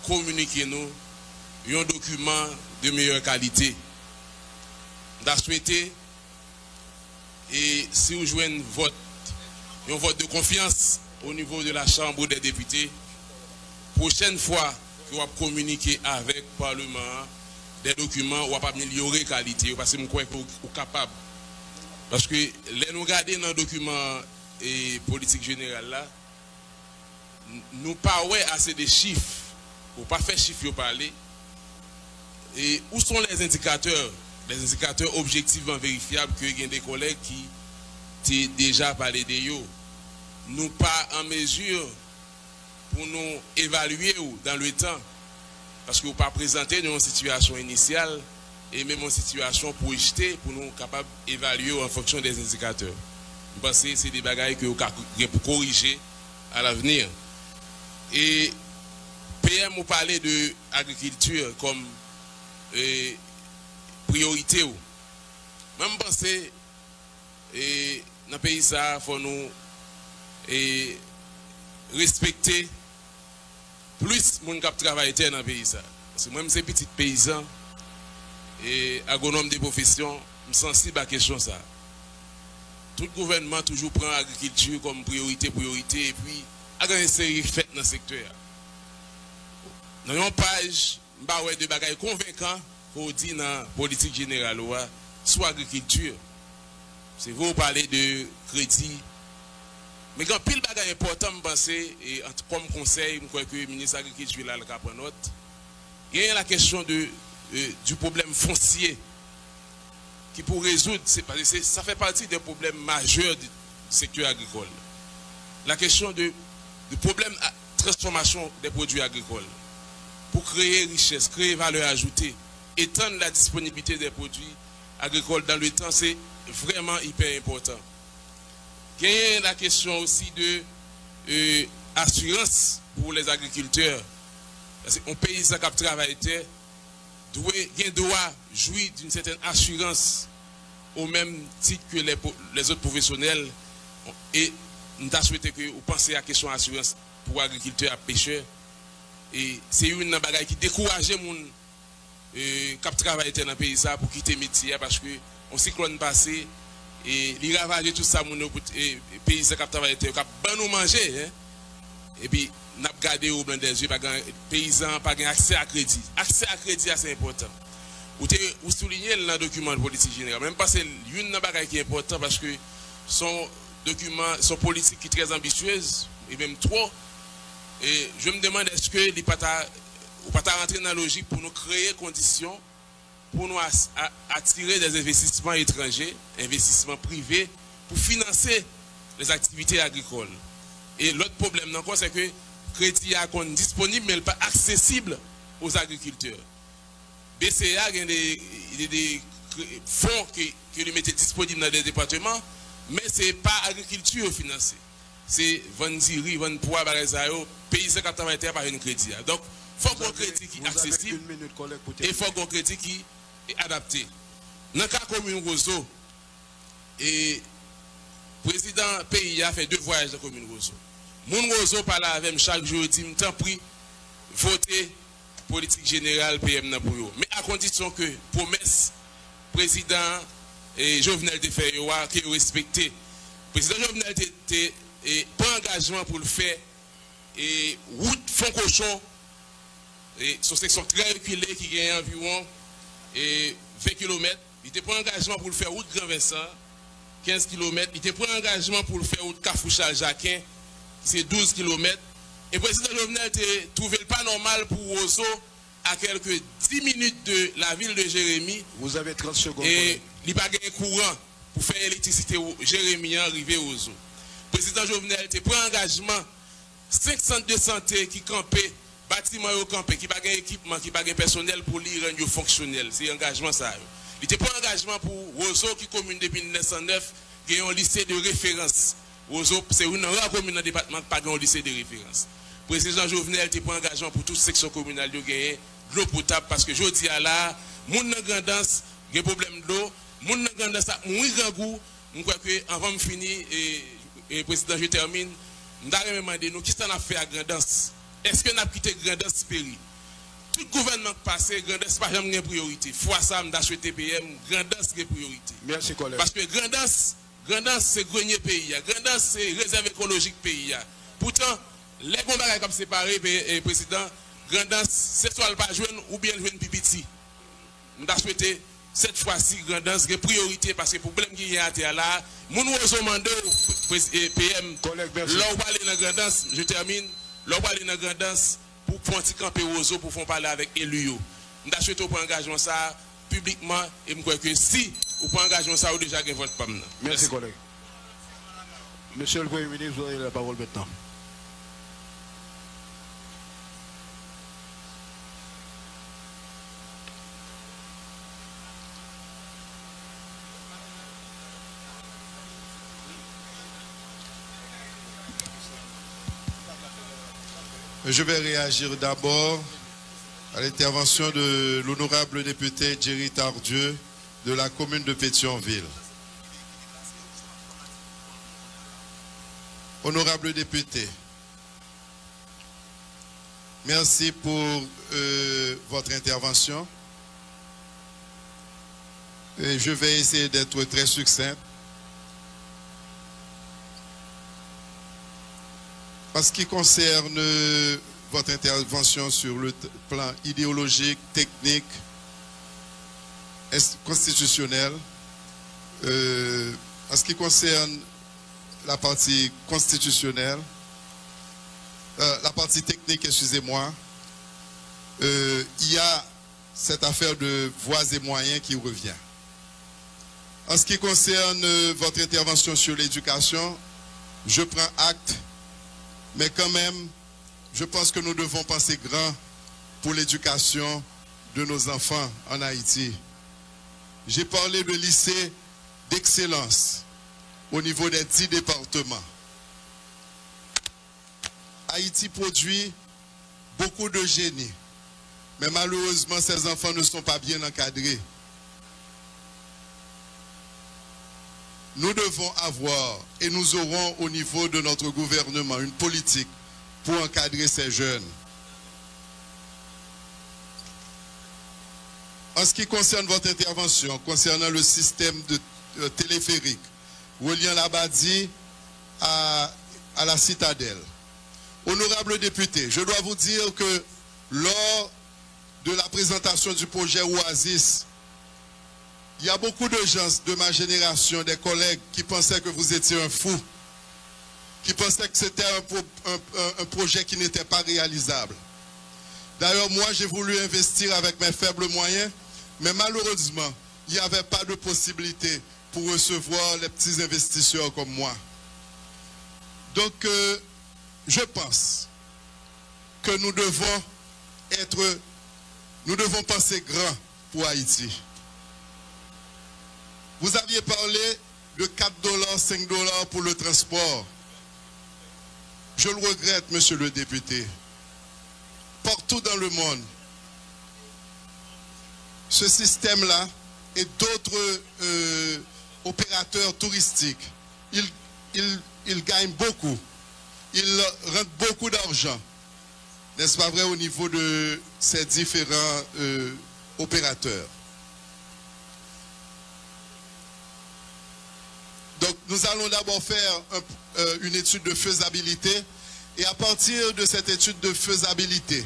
C: communiquer nous un document de meilleure qualité. Nous avons souhaité, et si vous jouez un vote de confiance au niveau de la Chambre des députés, prochaine fois que vous communiquer avec le Parlement des documents, vous allez améliorer la qualité, parce que vous croyez que vous êtes capable. Parce que les nous regarder dans le document et politique générale là, nous parlons assez de chiffres, pour ne pas faire chiffres parler. Et où sont les indicateurs
I: des indicateurs objectivement vérifiables que il y a des collègues qui ont déjà parlé de eux. Nous pas en mesure pour nous évaluer dans le temps, parce que vous pas présenté dans une situation initiale et même en situation projetée pour nous capables d'évaluer en fonction des indicateurs. Je pense que c'est des bagages que vous pouvez corriger à l'avenir. Et PM vous parlé de l'agriculture comme priorité. Même je pense que dans le pays, il faut nous respecter plus de gens qui travaillent dans le pays. Parce que moi, je suis petit paysan et agronome de profession, je suis sensible à la question. Tout gouvernement toujours prend l'agriculture comme priorité, et puis il y a une série faite dans le secteur. Dans une page, je vais de bagages convaincants qu'on dit dans la politique générale sur l'agriculture. C'est vous parler de crédit. Mais quand pile bagage important, je pense, et comme conseil, je crois que le ministre de l'Agriculture là, le prend note, il y a la question du problème foncier qui pour résoudre, ça fait partie des problèmes majeurs du secteur agricole. La question du problème de transformation des produits agricoles. Pour créer richesse, créer valeur ajoutée, étendre la disponibilité des produits agricoles dans le temps, c'est vraiment hyper important. Il y a la question aussi de assurance pour les agriculteurs. Parce qu'un paysan qui travaille doit jouir d'une certaine assurance au même titre que les autres professionnels. Et nous avons souhaité que vous pensiez à la question d'assurance pour agriculteurs et pêcheurs. Et c'est une bagaille qui décourage les gens qui travaillent dans le pays pour quitter le métier parce que on cyclone passé et il ravage tout ça les paysans qui travaillent qui nous manger et puis n'a gardé au blanc des yeux les paysans pas accès à crédit. Accès à crédit c'est important. Vous soulignez dans le document de politique générale même pas c'est une bagaille qui est important parce que son document son politique qui est très ambitieuse et même trop. Et je me demande est-ce que les pas rentrer dans la logique pour nous créer conditions pour nous attirer des investissements étrangers, investissements privés pour financer les activités agricoles. Et l'autre problème c'est que le crédit est disponible mais pas accessible aux agriculteurs. BCA a des fonds que lui mettez disponibles dans les départements, mais ce n'est pas l'agriculture financée. C'est vendiri, vendre poids, paysans qui travaillent par un crédit. Donc, il faut qu'on crédit qui est accessible et il faut qu'on crédit qui est adapté. Dans le cas de la commune Roseau, le président pays a fait 2 voyages dans la commune Roseau. Moun Roseau parle avec moi chaque jour, il dit, m'en prie, voter politique générale PM pour eux. Mais à condition que promesse président Jovenel de fait qui est respecté. Président Jovenel prend engagement pour le faire et route fond cochon et sur section très reculée qui gagne environ 20 km. Il te prend engagement pour le faire route Grand Vincent 15 km. Il te prend engagement pour le faire route Cafouchal Jacquin c'est 12 km. Et le président Jovenel a trouvé le pas normal pour Roseau à quelques 10 minutes de la ville de Jérémy. Vous avez 30 secondes. Et il n'y a pas de courant pour faire l'électricité Jérémy arrivé aux Roseau. Le président Jovenel a pris engagement 5 centres de santé qui campaient, bâtiments campés, qui n'ont pas d'équipement, qui n'ont pas de personnel pour les rendre fonctionnels. C'est un engagement ça. Il a pris engagement pour Roseau qui commune depuis 1909, qui a un lycée de référence. Roseau, c'est une rare commune dans le département qui n'a pas un lycée de référence. Le président Jovenel a pris engagement pour toute section communale de gagner de l'eau potable parce que je dis à la, moun nan grandance, il y a des problèmes d'eau, moun nan grandance, moun grand goût, je crois que avant de finir, et président, je termine, je vais demander nous, qui s'en a fait à grandance? Est-ce que nous avons quitté grandance péri? Tout gouvernement passé, grandance pas jamais une priorité. Fois ça, je souhaite PM, grandance est priorité. Merci, collègue. Parce que grandance, c'est grenier pays. Grandance, c'est réserve écologique pays. Pourtant, les combats comme séparés, président, grandance, c'est soit le pas jouer ou bien le jouer pipiti. Nous avons souhaité cette fois-ci, grandance est priorité parce que le problème qui est à terre là, nous nous demandons PM, l'on va aller dans grandance, je termine, l'on va aller dans grandance pour camper aux eaux, pour faire parler avec élus. Nous avons souhaité pour engagement ça, publiquement et je crois que si vous prenez engagement, ça vous déjà gagné votre PAM.
G: Merci, collègue. Monsieur le Premier ministre, vous avez la parole maintenant.
A: Je vais réagir d'abord à l'intervention de l'honorable député Jerry Tardieu de la commune de Pétionville. Honorable député, merci pour votre intervention. Et je vais essayer d'être très succinct. En ce qui concerne votre intervention sur le plan idéologique, technique, constitutionnel, en ce qui concerne la partie constitutionnelle, la partie technique, excusez-moi, il y a cette affaire de voies et moyens qui revient. En ce qui concerne votre intervention sur l'éducation, je prends acte. Mais quand même, je pense que nous devons penser grand pour l'éducation de nos enfants en Haïti. J'ai parlé de lycées d'excellence au niveau des 10 départements. Haïti produit beaucoup de génie, mais malheureusement, ces enfants ne sont pas bien encadrés. Nous devons avoir, et nous aurons au niveau de notre gouvernement, une politique pour encadrer ces jeunes. En ce qui concerne votre intervention, concernant le système de téléphérique, reliant l'Abadi à la citadelle. Honorable député, je dois vous dire que lors de la présentation du projet Oasis, il y a beaucoup de gens de ma génération, des collègues, qui pensaient que vous étiez un fou, qui pensaient que c'était un projet qui n'était pas réalisable. D'ailleurs, moi, j'ai voulu investir avec mes faibles moyens, mais malheureusement, il n'y avait pas de possibilité pour recevoir les petits investisseurs comme moi. Donc, je pense que nous devons penser grand pour Haïti. Vous aviez parlé de 4 $, 5 $ pour le transport. Je le regrette, monsieur le député. Partout dans le monde, ce système-là et d'autres opérateurs touristiques, ils gagnent beaucoup. Ils rentrent beaucoup d'argent. N'est-ce pas vrai, au niveau de ces différents opérateurs? Donc, nous allons d'abord faire une étude de faisabilité. Et à partir de cette étude de faisabilité,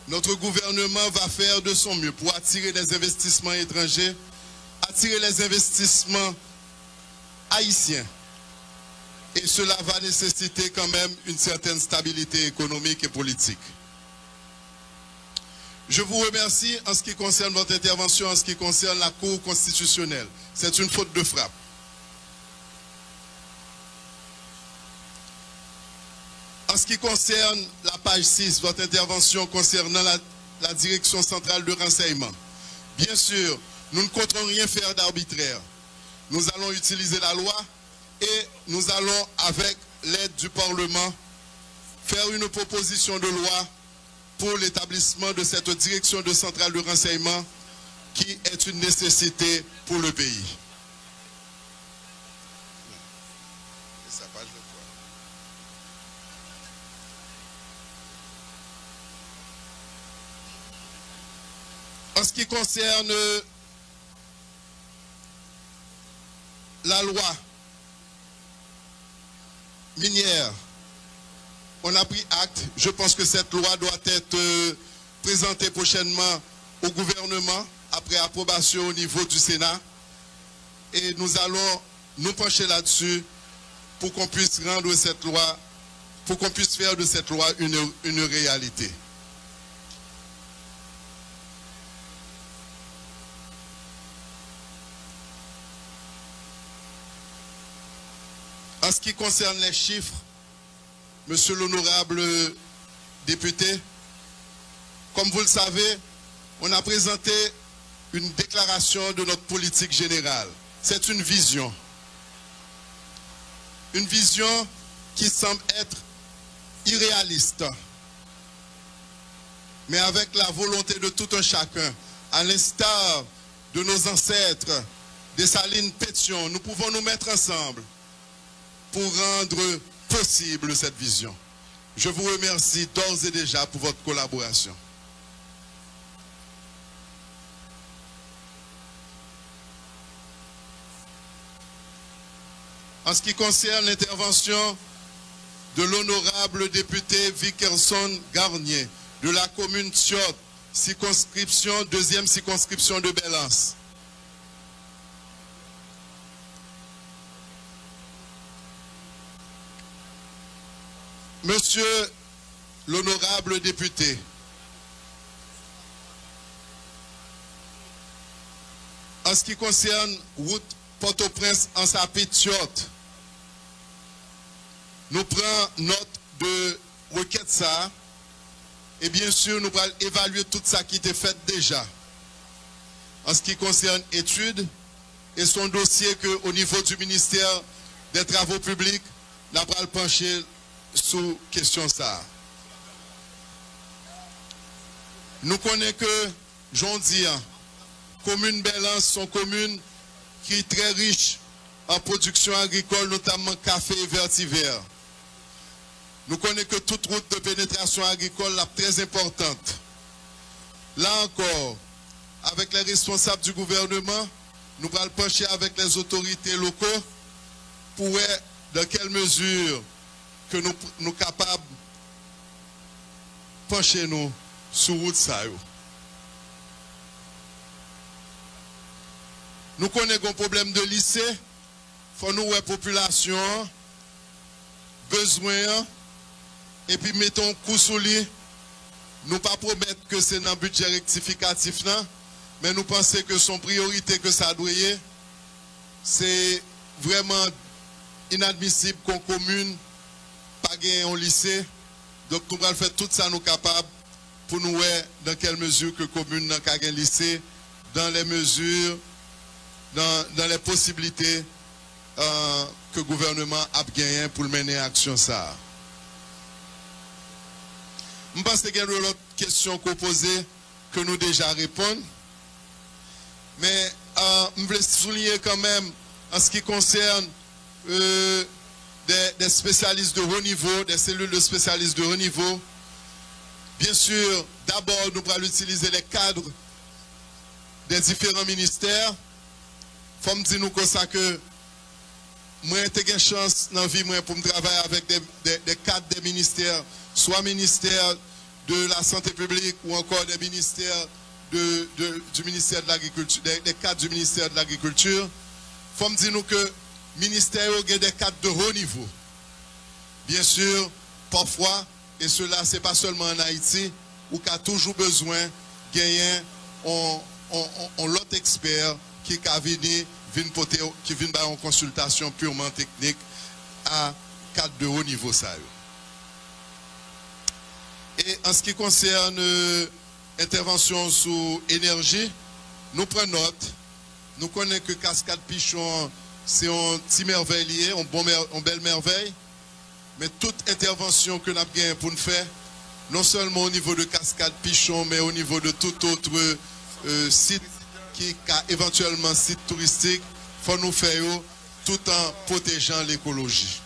A: notre gouvernement va faire de son mieux pour attirer les investissements étrangers, attirer les investissements haïtiens. Et cela va nécessiter quand même une certaine stabilité économique et politique. Je vous remercie en ce qui concerne votre intervention, en ce qui concerne la Cour constitutionnelle. C'est une faute de frappe. En ce qui concerne la page 6, votre intervention concernant la direction centrale de renseignement. Bien sûr, nous ne comptons rien faire d'arbitraire. Nous allons utiliser la loi et nous allons, avec l'aide du Parlement, faire une proposition de loi pour l'établissement de cette direction de centrale de renseignement qui est une nécessité pour le pays. En ce qui concerne la loi minière, on a pris acte. Je pense que cette loi doit être présentée prochainement au gouvernement après approbation au niveau du Sénat. Et nous allons nous pencher là-dessus pour qu'on puisse rendre cette loi, pour qu'on puisse faire de cette loi une réalité. En ce qui concerne les chiffres, monsieur l'honorable député, comme vous le savez, on a présenté une déclaration de notre politique générale. C'est une vision. Une vision qui semble être irréaliste, mais avec la volonté de tout un chacun, à l'instar de nos ancêtres, Dessalines, Pétion, nous pouvons nous mettre ensemble pour rendre possible cette vision. Je vous remercie d'ores et déjà pour votre collaboration. En ce qui concerne l'intervention de l'honorable député Vickerson Garnier de la commune Thiot, circonscription, deuxième circonscription de Belance. Monsieur l'honorable député, en ce qui concerne route Port-au-Prince en Sapit-Thiot, nous prenons note de requête ça et bien sûr nous allons évaluer tout ça qui était fait déjà. En ce qui concerne études et son dossier que au niveau du ministère des Travaux publics, nous allons pencher sous question ça. Nous connaissons que, j'en dis, commune Belance sont communes qui est très riche en production agricole, notamment café et vert-hiver. Nous connaissons que toute route de pénétration agricole est très importante. Là encore, avec les responsables du gouvernement, nous allons pencher avec les autorités locaux pour voir dans quelle mesure que nous sommes capables de pencher nous sur route ça. Nous connaissons un problème de lycée. Il faut nous voir la population, besoin, et puis mettons un coup sur lui. Nous ne pas promettre que c'est dans le budget rectificatif, non, mais nous pensons que son priorité que ça doit y, c'est vraiment inadmissible qu'on commune pas gagner un lycée. Donc nous allons faire tout ça nous capables pour nous voir dans quelle mesure que la commune n'a qu'à gagner un lycée, dans les mesures, dans les possibilités que le gouvernement a gagné pour mener à action ça. Je pense qu'il y a une autre question qu'on posait que nous déjà répondons. Mais je voulais souligner quand même en ce qui concerne des spécialistes de haut niveau, des cellules de spécialistes de haut niveau. Bien sûr, d'abord, nous allons utiliser les cadres des différents ministères. Il faut me dire nous comme ça que moi j'ai une chance dans la vie pour me travailler avec des cadres des ministères, soit ministère de la santé publique ou encore des ministères du ministère de l'agriculture, des cadres du ministère de l'agriculture. Il faut me dire nous que le ministère a des cadres de haut niveau. Bien sûr, parfois, et cela c'est pas seulement en Haïti, où il y a toujours besoin de gagner un l'autre expert qui vient en consultation purement technique à cadre de haut niveau. Ça. Et en ce qui concerne intervention sur énergie, nous prenons note. Nous connaissons que Cascade Pichon, c'est un petit merveille lié, une belle merveille. Mais toute intervention que nous avons pour nous faire, non seulement au niveau de Cascade Pichon, mais au niveau de tout autre site qui a éventuellement site touristique, il faut nous faire tout en protégeant l'écologie.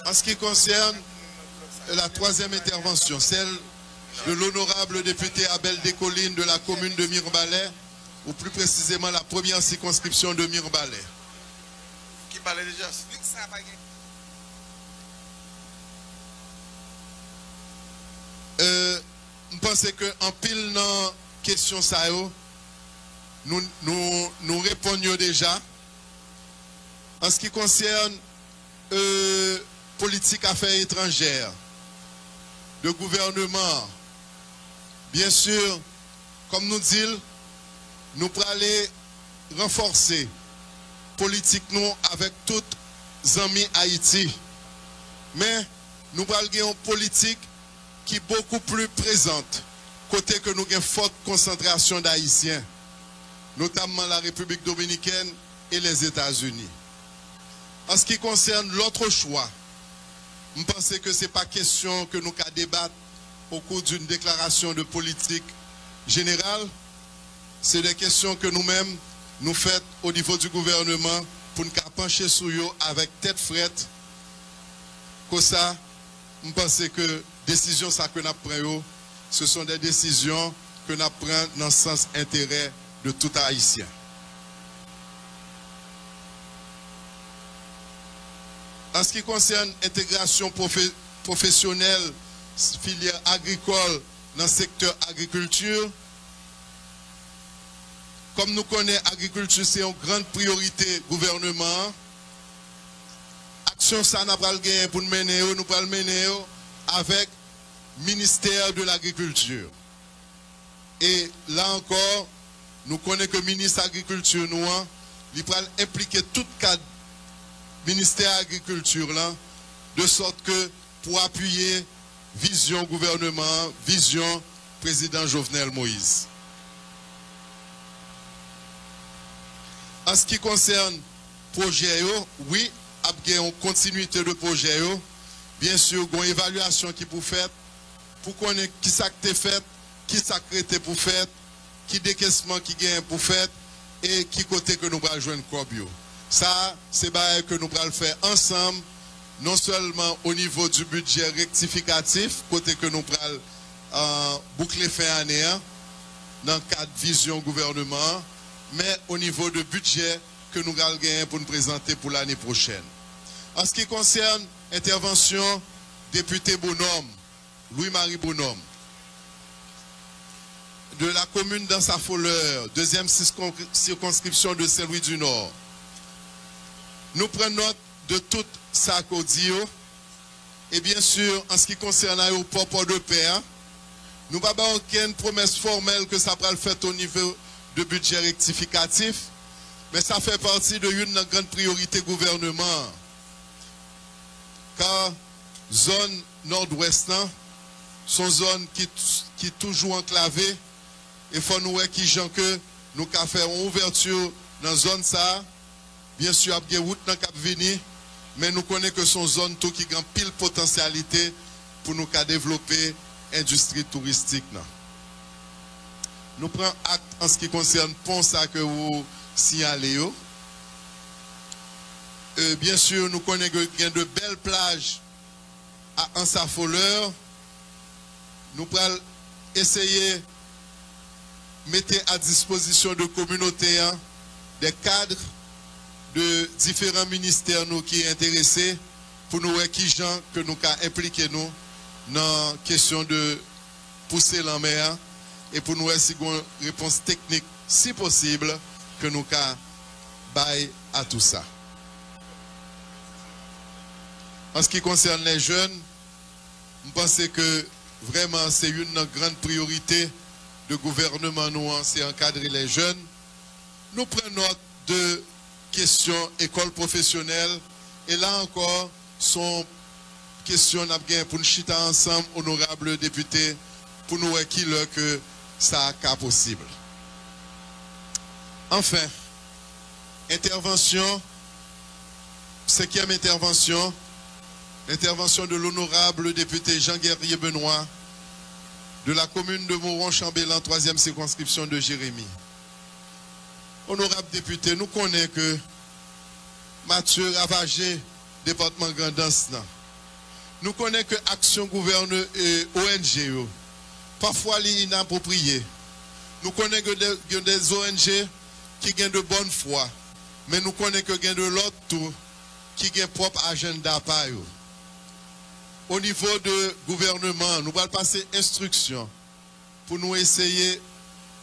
A: En ce qui concerne la troisième intervention, celle de l'honorable député Abel Descollines de la commune de Mirebalais, ou plus précisément la première circonscription de Mirebalais.
J: Qui parlait déjà?
A: Je pense qu'en pile dans la question ça, nous répondions déjà. En ce qui concerne politique affaires étrangères, le gouvernement, bien sûr, comme nous dit, nous allons renforcer politique nous avec toutes les amis Haïti. Mais nous avons une politique qui est beaucoup plus présente, côté que nous avons une forte concentration d'Haïtiens, notamment la République dominicaine et les États-Unis. En ce qui concerne l'autre choix, je pense que ce n'est pas question que nous allons débattre au cours d'une déclaration de politique générale. C'est des questions que nous-mêmes nous faisons au niveau du gouvernement pour nous pencher sur eux avec tête frette. Comme ça, je pense que les décisions que nous prenons, ce sont des décisions que nous prenons dans le sens intérêt de tout Haïtien. En ce qui concerne l'intégration professionnelle, filière agricole dans le secteur agriculture, comme nous connaissons l'agriculture, c'est une grande priorité gouvernement. Action ça n'a pas le gain pour nous mener, nous allons mener avec le ministère de l'Agriculture. Et là encore, nous connaissons que le ministre de l'Agriculture, il va impliquer tout cadre ministère de l'Agriculture là, de sorte que pour appuyer vision gouvernement, vision président Jovenel Moïse. En ce qui concerne le projet, oui, il y a une continuité de projet. Bien sûr, il y a une évaluation qui peut faire pour connaître qui ça a fait, qui ça a été pour faire, qui décaissement qui gagne pour faire et qui côté que nous allons joindre Corbio. Ça, c'est que nous allons faire ensemble, non seulement au niveau du budget rectificatif, côté que nous allons boucler fin année, dans le cadre de vision gouvernement, mais au niveau de budget que nous allons gagner pour nous présenter pour l'année prochaine. En ce qui concerne l'intervention député Bonhomme, Louis-Marie Bonhomme, de la commune d'Ansa-Foleur, deuxième circonscription de Saint-Louis du Nord, nous prenons note de tout ça qu'on dit. Et bien sûr, en ce qui concerne l'aéroport Port-de-Paix, nous n'avons pas aucune promesse formelle que ça va le faire au niveau de budget rectificatif, mais ça fait partie de une grande priorité gouvernement. Car zone nord-ouest, sont zones qui toujours enclavées, et il faut nous voir qui gens que nous avons fait une ouverture dans la zone ça. Bien sûr, il y a des routes dans Cap Vini, mais nous connaissons que sont zones qui ont pile potentialité pour nous développer l'industrie touristique. Nous prenons acte en ce qui concerne le pont ça que vous signalez. Bien sûr, nous connaissons qu'il y a de belles plages à Ansa-Foleur. Nous allons essayer de mettre à disposition de communautés des cadres de différents ministères nous qui sont intéressés pour nous voir qui gens que nous avons impliqués nous dans la question de pousser la mer et pour nous voir si une réponse technique si possible que nous avons bail à tout ça. En ce qui concerne les jeunes, je pense que vraiment c'est une grande priorité de gouvernement nous, c'est encadrer les jeunes. Nous prenons note de questions école professionnelle et là encore, sont questions pour nous chiter ensemble, honorables députés, pour nous voir qui le que ça a possible. Enfin, intervention, 5e intervention, l'intervention de l'honorable député Jean-Guerrier Benoît de la commune de Moron-Chambellan, 3e circonscription de Jérémie. Honorable député, nous connaissons que Mathieu Ravagé, département Grandance, nous connaissons que action gouverneur et ONG, parfois inappropriées. Nous connaissons que des ONG qui ont de bonne foi, mais nous connaissons que de l'autre tout qui ont propre agenda par eux. Au niveau de gouvernement, nous allons passer instruction pour nous essayer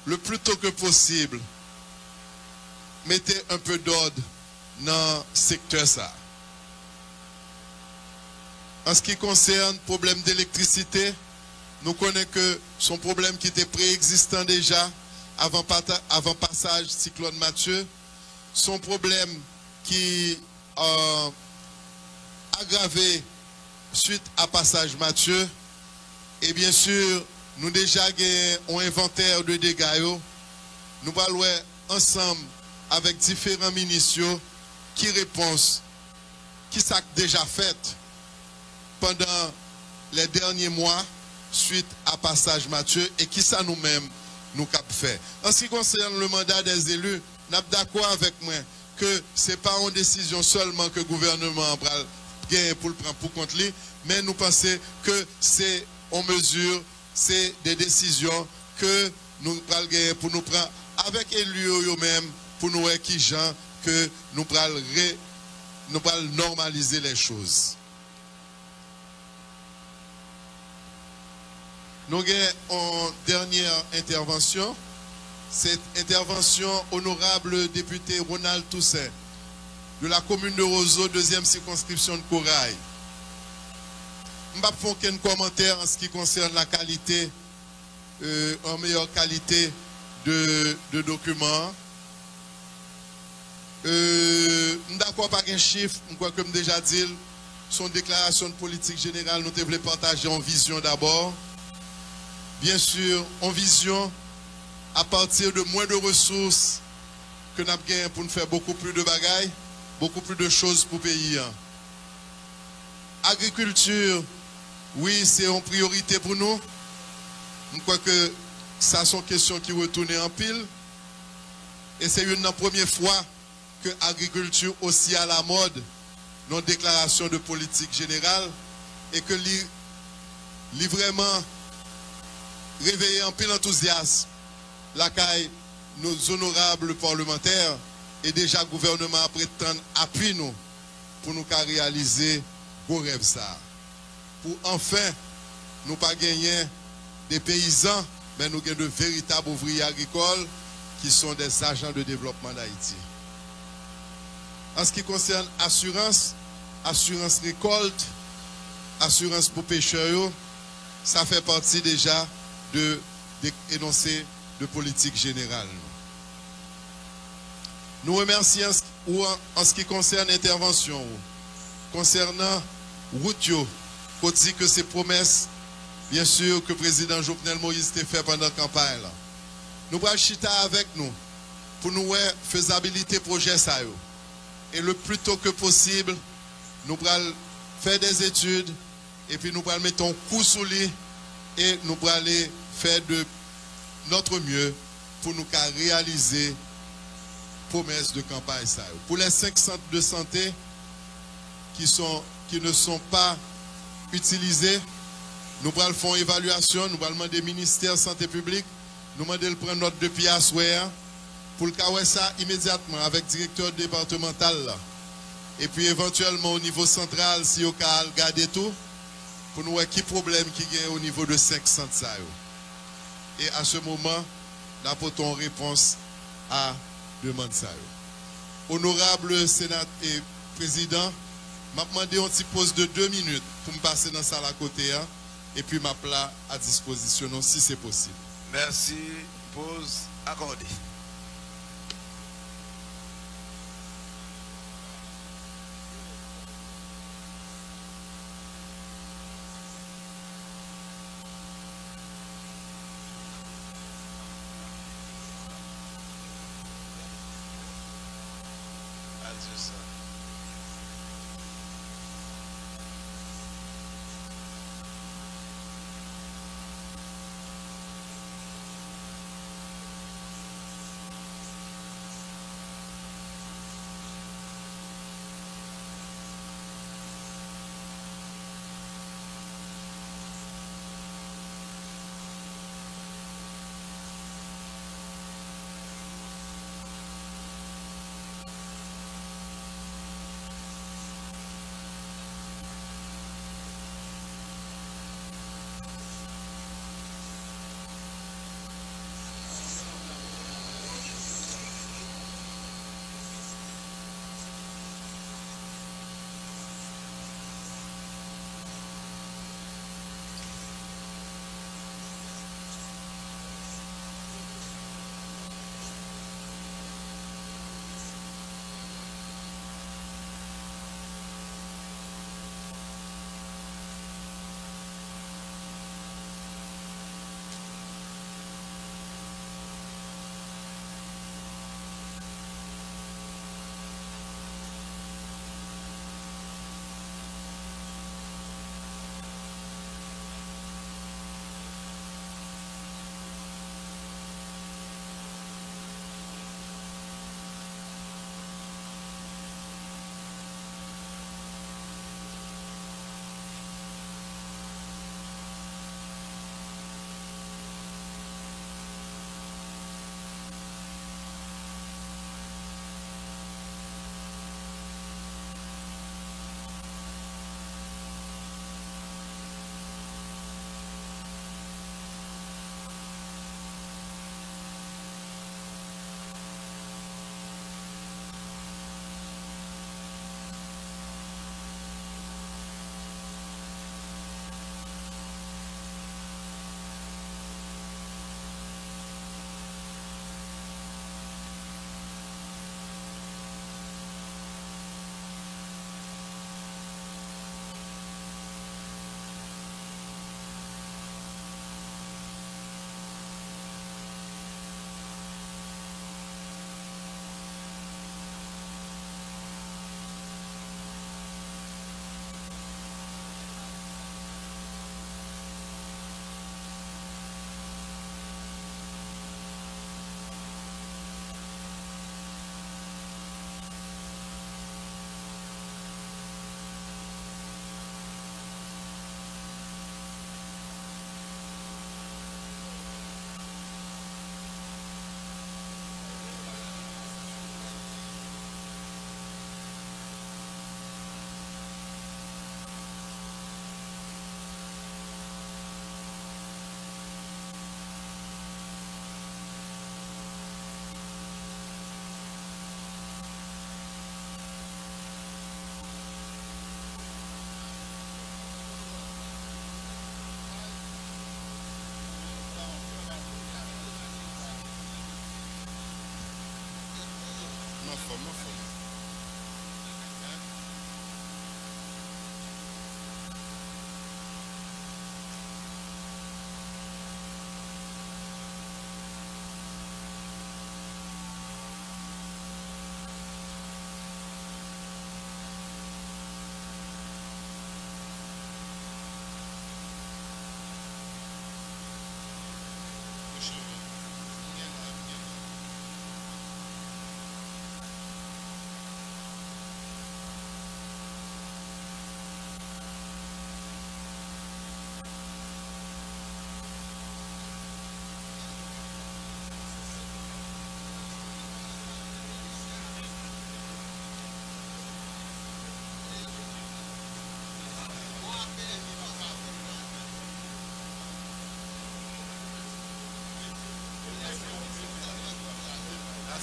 A: le plus tôt que possible mettez un peu d'ordre dans le secteur ça. En ce qui concerne le problème d'électricité, nous connaissons que son problème qui était préexistant déjà avant passage cyclone Mathieu, son problème qui aggravé suite à passage Mathieu. Et bien sûr, nous déjà avons un inventaire de dégâts. Nous allons ensemble avec différents ministres qui répondent, qui s'est déjà fait pendant les derniers mois suite à passage Mathieu et qui ça nous-mêmes nous cap fait. En ce qui concerne le mandat des élus, nous sommes d'accord avec moi que ce n'est pas une décision seulement que le gouvernement gagne pour le prendre pour compte lui, mais nous pensons que c'est en mesure, c'est des décisions que nous prenons pour nous prendre avec les élus eux-mêmes pour nous voir qui gens que nous prenons normaliser les choses. Nous avons une dernière intervention. Cette intervention, honorable député Ronald Toussaint, de la commune de Roseau, deuxième circonscription de Corail. Je ne vais pas faire aucun commentaire en ce qui concerne la qualité, en meilleure qualité de documents. Je suis d'accord avec un chiffre, comme déjà dit, son déclaration de politique générale, nous devons partager en vision d'abord. Bien sûr, en vision, à partir de moins de ressources que nous avons gagné pour nous faire beaucoup plus de bagailles, beaucoup plus de choses pour le pays. Agriculture, oui, c'est une priorité pour nous. Je crois que ça sont questions qui retournent en pile. Et c'est une première fois que l'agriculture aussi à la mode dans la déclaration de politique générale et que li vraiment réveiller un peu l'enthousiasme la caille nos honorables parlementaires et déjà le gouvernement prétend appuyer nous pour nous réaliser vos rêves ça. Pour enfin nous pas gagner des paysans, mais nous gagnons de véritables ouvriers agricoles qui sont des agents de développement d'Haïti. En ce qui concerne assurance, assurance récolte, assurance pour pêcheurs, ça fait partie déjà de énoncés de politique générale. Nous remercions en ce qui concerne l'intervention concernant Routio, qu'on dit que ces promesses, bien sûr, que le président Jovenel Moïse a fait pendant la campagne. Nous allons chita avec nous pour nous voir faisabilité projet ça. Et le plus tôt que possible, nous allons faire des études et puis nous allons mettre un coup sous lit et nous allons aller faire de notre mieux pour nous réaliser promesses de campagne. Pour les 5 centres de santé qui ne sont pas utilisés, nous allons faire une évaluation, nous allons demander au ministère de la Santé publique, nous allons demander de prendre note de pièce pour le cas ça immédiatement avec le directeur départemental là. Et puis éventuellement au niveau central, si au cas garder tout, pour nous voir qui problème qui y a au niveau de 5 centres. Et à ce moment, nous apportons réponse à demande ça. Honorable Sénat et Président, je vais demander une petite pause de 2 minutes pour me passer dans la salle à côté et puis ma plat à disposition si c'est possible.
J: Merci. Pause accordée.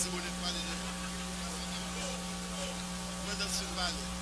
A: C'est bon de parler. Moi, dans ce